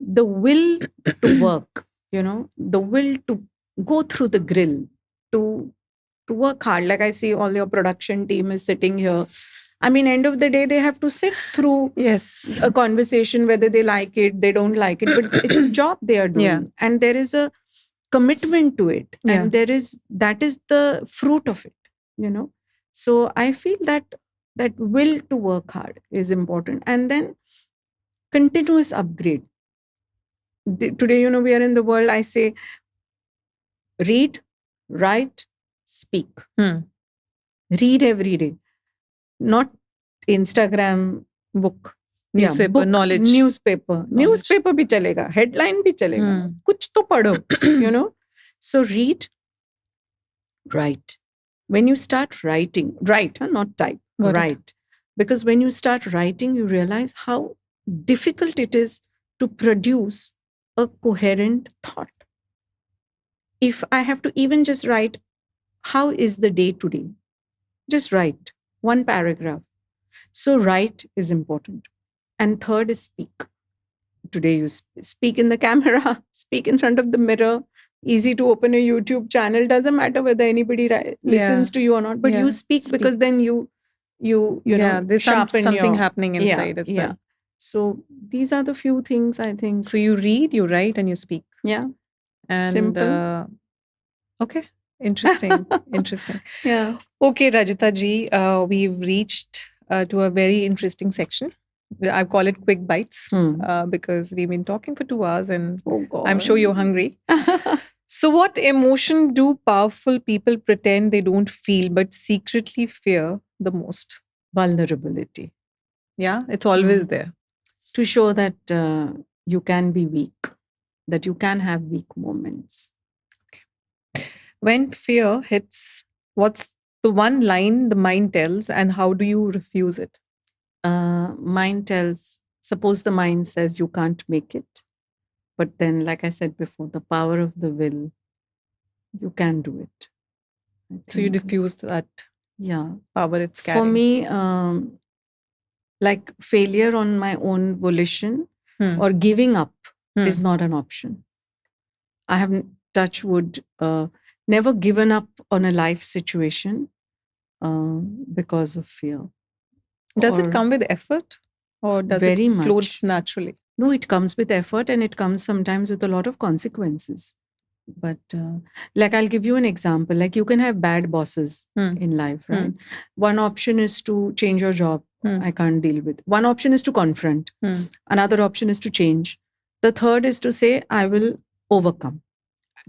the will to work, the will to go through the grill, to work hard. Like I see all your production team is sitting here. I mean, end of the day, they have to sit through a conversation, whether they like it, they don't like it, but it's a job they are doing. Yeah. And there is a commitment to it. Yeah. And that is the fruit of it, So I feel that will to work hard is important. And then continuous upgrade. Today, we are in the world, I say, read, write, speak. Read every day. Not Instagram, book. Newspaper, book, knowledge. Newspaper bhi chalega. Headline bhi chalega. Kuch to padho, So read, write. When you start writing, write, not type, write. Because when you start writing, you realize how difficult it is to produce a coherent thought. If I have to even just write, how is the day today? Just write one paragraph. So write is important. And third is speak. Today you speak in the camera, speak in front of the mirror. Easy to open a YouTube channel. Doesn't matter whether anybody listens to you or not, but you speak because then you there's something happening inside as well. Yeah. So these are the few things, I think. So you read, you write, and you speak. Yeah. And simple. Okay. Interesting. Interesting. Yeah. Okay, Rajita ji, we've reached to a very interesting section. I call it quick bites because we've been talking for 2 hours and I'm sure you're hungry. So what emotion do powerful people pretend they don't feel but secretly fear the most? Vulnerability. Yeah, it's always there. To show that you can be weak, that you can have weak moments. Okay. When fear hits, what's the one line the mind tells and how do you refuse it? Mind tells, suppose the mind says you can't make it. But then, like I said before, the power of the will, you can do it. So you diffuse that power it's carrying. For me, like failure on my own volition or giving up is not an option. I have, touch wood, never given up on a life situation because of fear. Does it come with effort or does it flow naturally? No, it comes with effort and it comes sometimes with a lot of consequences. But like I'll give you an example. Like you can have bad bosses in life, right? One option is to change your job. I can't deal with. One option is to confront. Another option is to change. The third is to say, I will overcome.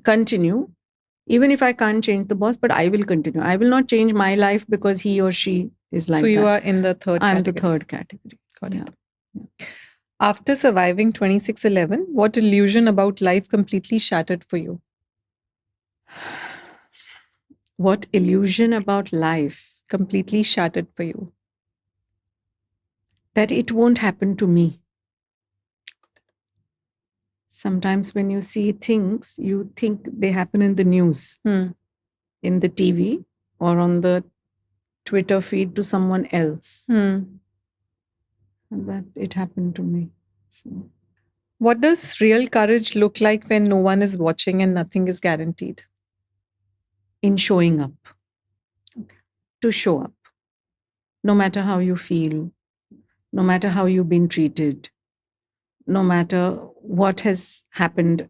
Continue. Even if I can't change the boss, but I will continue. I will not change my life because he or she is like that. So you are in the third category. I'm the third category. Got it. Yeah. After surviving 26/11, what illusion about life completely shattered for you? What illusion about life completely shattered for you? That it won't happen to me. Sometimes when you see things, you think they happen in the news, in the TV or on the Twitter feed to someone else. Hmm. And that it happened to me. So, What does real courage look like when no one is watching and nothing is guaranteed? in showing up, Okay. to show up, no matter how you feel, no matter how you've been treated, no matter what has happened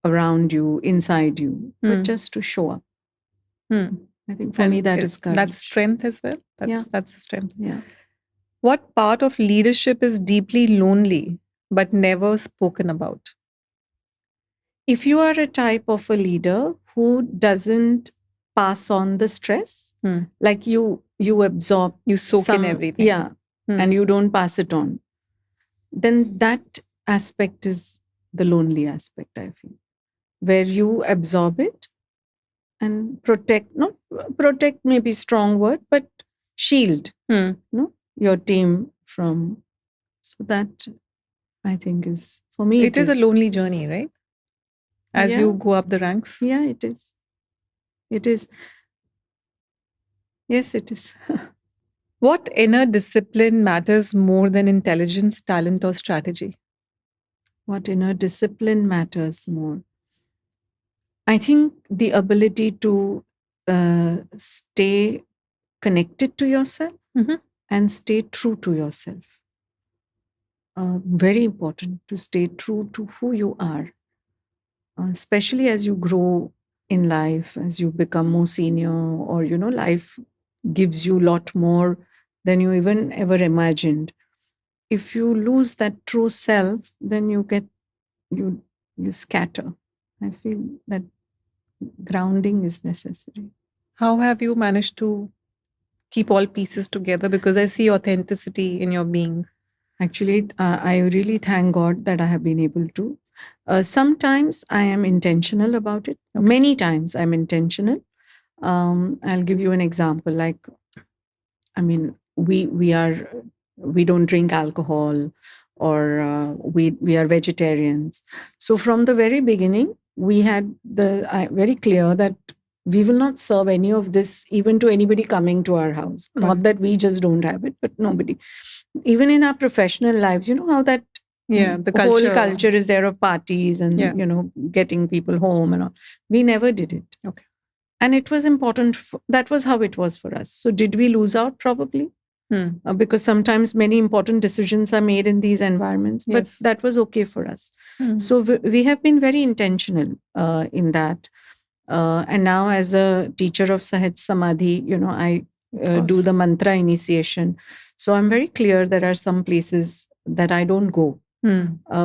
around you, inside you, but just to show up. I think for me that is courage. That's strength as well. That's a strength. Yeah. What part of leadership is deeply lonely but never spoken about? If you are a type of a leader who doesn't pass on the stress, like you absorb, You soak in everything. Yeah. And you don't pass it on, then that aspect is the lonely aspect, I feel, where you absorb it and protect, not protect, maybe strong word, but shield your team from. So that, I think, is for me. It is a lonely journey, right? As you go up the ranks. Yeah, it is. It is. Yes, it is. What inner discipline matters more than intelligence, talent, or strategy? What inner discipline matters more? I think the ability to stay connected to yourself and stay true to yourself. Very important to stay true to who you are, especially as you grow in life, as you become more senior, or life gives you a lot more than you even ever imagined. If you lose that true self, then you scatter. I feel that grounding is necessary. How have you managed to keep all pieces together? Because I see authenticity in your being. Actually, I really thank God that I have been able to. Sometimes I am intentional about it. Okay. Many times I'm intentional. I'll give you an example. Like, I mean, we don't drink alcohol, or we are vegetarians. So from the very beginning, we had very clear that we will not serve any of this even to anybody coming to our house. Right. Not that we just don't have it, but nobody. Even in our professional lives, you know how that the whole culture is there of parties and getting people home and all. We never did it. Okay. And it was important. That was how it was for us. So did we lose out? Probably. Because sometimes many important decisions are made in these environments, but that was okay for us. So we have been very intentional in that. And now, as a teacher of Sahaj Samadhi, I do the mantra initiation. So I'm very clear there are some places that I don't go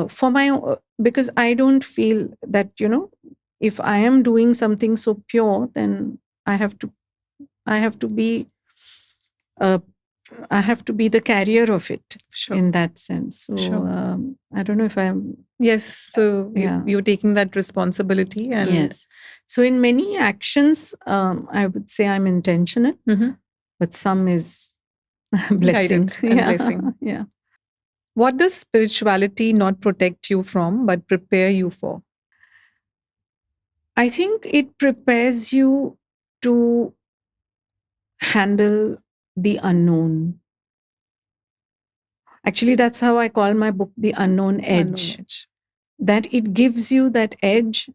for because I don't feel that, if I am doing something so pure, then I have to be the carrier of it. Sure. In that sense. So I don't know if I'm. Yes. So you're taking that responsibility. And yes. So in many actions, I would say I'm intentional, but some is blessing. Blessing. Yeah. What does spirituality not protect you from, but prepare you for? I think it prepares you to handle the unknown. Actually, that's how I call my book The Unknown Edge. That it gives you that edge,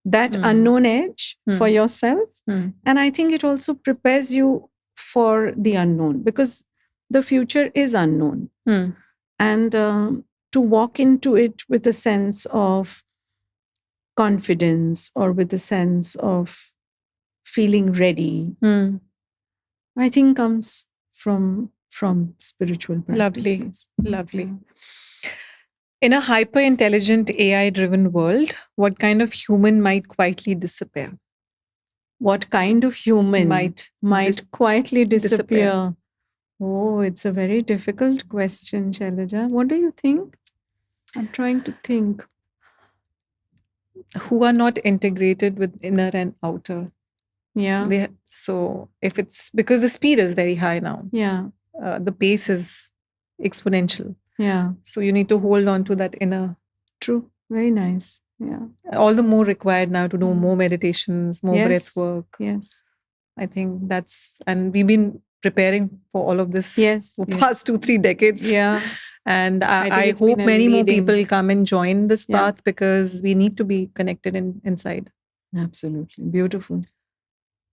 that unknown edge for yourself. And I think it also prepares you for the unknown, because the future is unknown. And to walk into it with a sense of confidence or with a sense of feeling ready, I think comes from spiritual practices. Lovely. In a hyper-intelligent AI-driven world, what kind of human might quietly disappear? What kind of human might quietly disappear? Oh, it's a very difficult question, Shailja. What do you think? I'm trying to think. Who are not integrated with inner and outer. Yeah. So if it's because the speed is very high now. Yeah. The pace is exponential. Yeah. So you need to hold on to that inner. True. Very nice. Yeah. All the more required now to do more meditations, more breath work. Yes. I think and we've been preparing for all of this Yes. for past 2-3 decades. Yeah. And think I it's been hope a many more leading- people come and join this Yeah. path, because we need to be connected inside. Absolutely. Beautiful.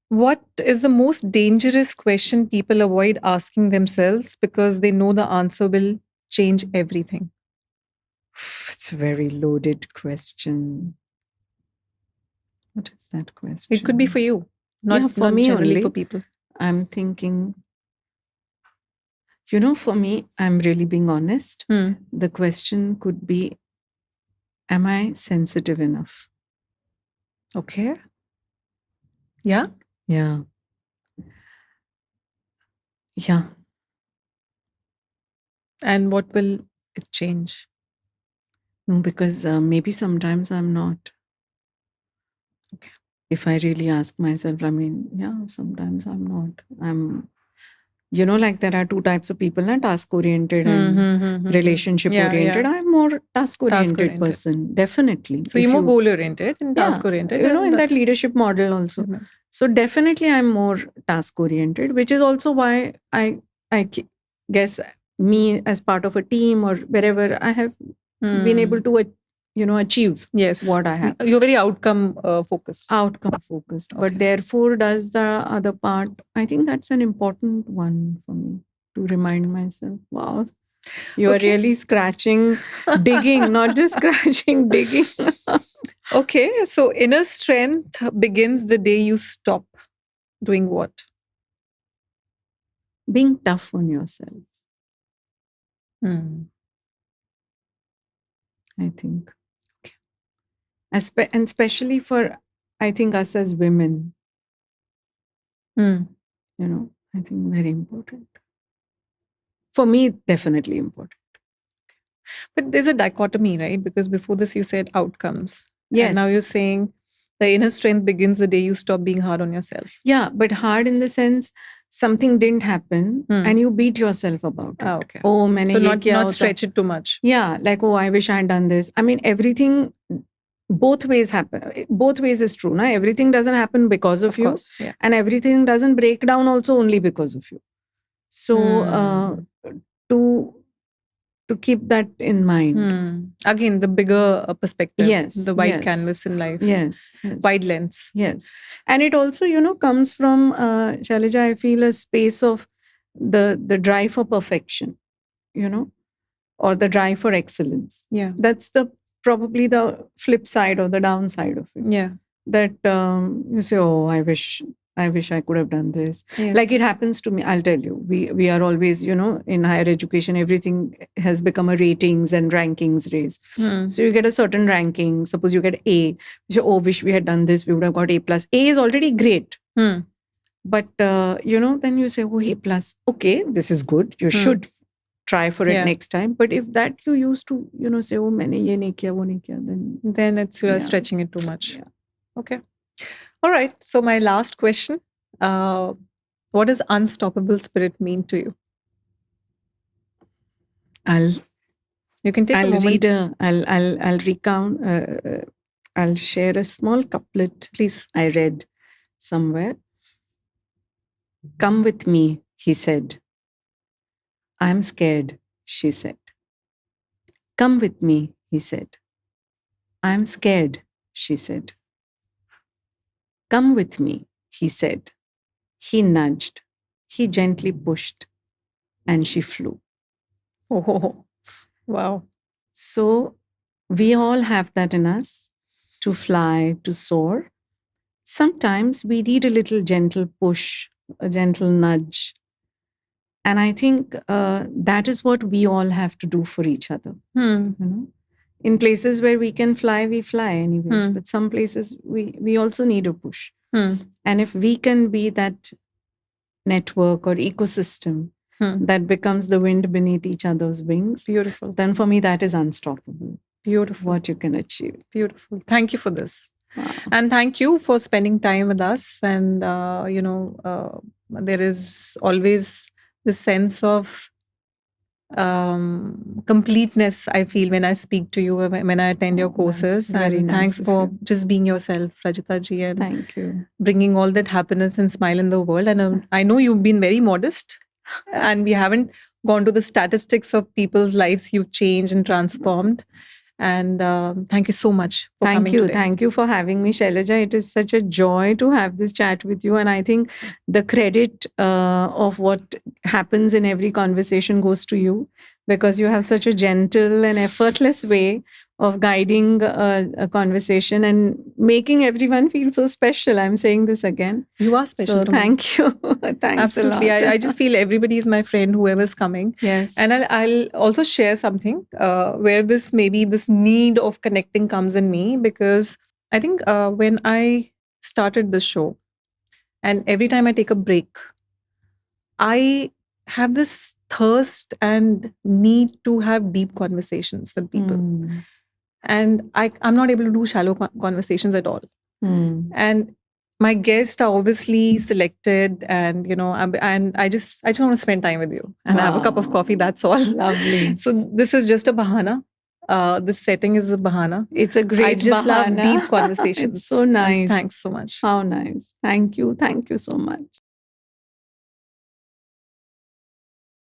What is the most dangerous question people avoid asking themselves because they know the answer will change everything? It's a very loaded question. What is that question? It could be for you, not for me generally only. for people. I'm thinking, for me, I'm really being honest. The question could be, am I sensitive enough? Okay. Yeah. Yeah. Yeah. And what will it change? No, because maybe sometimes I'm not. Okay. If I really ask myself, I mean, yeah, sometimes I'm not. I'm, like there are two types of people, task oriented and relationship oriented. I'm more task oriented person, definitely. So you're more goal oriented and task oriented. In that leadership model also. So definitely I'm more task oriented, which is also why I guess me as part of a team or wherever I have been able to achieve what I have. You're very outcome focused. Outcome focused. But therefore does the other part. I think that's an important one for me to remind myself. Wow. You are really scratching, digging, not just scratching, digging. Okay. So inner strength begins the day you stop doing what? Being tough on yourself. I think. Okay. And especially for, I think, us as women. I think very important. For me, definitely important. But there's a dichotomy, right? Because before this, you said outcomes. Yes. And now you're saying the inner strength begins the day you stop being hard on yourself. Yeah, but hard in the sense something didn't happen and you beat yourself about it. Okay. Oh, so not stretch it too much. Yeah, like, oh, I wish I had done this. I mean, everything, both ways happen. Both ways is true. Na? Everything doesn't happen because of you. Course, yeah. And everything doesn't break down also only because of you. So to keep that in mind. Again, the bigger perspective. Yes. The wide canvas in life. Yes. Wide lens. Yes. And it also, comes from, Shailja, I feel a space of the drive for perfection, or the drive for excellence. Yeah. That's probably the flip side or the downside of it. Yeah. That you say, oh, I wish I could have done this. Yes. Like it happens to me. I'll tell you, we are always, in higher education, everything has become a ratings and rankings race. So you get a certain ranking. Suppose you get A. You say, oh, wish we had done this. We would have got A+. A is already great. But, then you say, oh, A+. Okay, this is good. You should try for it next time. But if that you used to, say, oh, maine ye nahi kiya, wo nahi kiya, then it's stretching it too much. Yeah. Okay. All right. So my last question, what does unstoppable spirit mean to you? You can take a moment. I'll recount. I'll share a small couplet. Please. I read somewhere. Come with me, he said. I'm scared, she said. Come with me, he said. I'm scared, she said. Come with me, he said. He nudged. He gently pushed. And she flew. Oh, wow. So we all have that in us, to fly, to soar. Sometimes we need a little gentle push, a gentle nudge. And I think that is what we all have to do for each other. In places where we can fly, we fly anyways. But some places we also need a push. And if we can be that network or ecosystem that becomes the wind beneath each other's wings, beautiful. Then for me, that is unstoppable. Beautiful. What you can achieve. Beautiful. Thank you for this. Wow. And thank you for spending time with us. And, there is always the sense of completeness I feel when I speak to you, when I attend your Oh, that's courses. very And nice thanks of for you. just being yourself, Rajita ji, and Thank you. bringing all that happiness and smile in the world. And I know you've been very modest, and we haven't gone to the statistics of people's lives you've changed and transformed. And thank you so much for Thank coming you. today. Thank you for having me, Shailja. It is such a joy to have this chat with you. And I think the credit of what happens in every conversation goes to you, because you have such a gentle and effortless way of guiding a conversation and making everyone feel so special. I'm saying this again. You are special So to me. thank you. Thanks Absolutely. a lot. I just feel everybody is my friend, whoever's coming. Yes. And I'll also share something where this maybe this need of connecting comes in me, because I think when I started this show, and every time I take a break, I have this thirst and need to have deep conversations with people. And I'm not able to do shallow conversations at all. And my guests are obviously selected, and and I just want to spend time with you and have a cup of coffee. That's all. Lovely. So this is just a bahana. This setting is a bahana. It's a great I just love bahana. deep conversations. It's so And nice. thanks so much. How nice. Thank you. Thank you so much.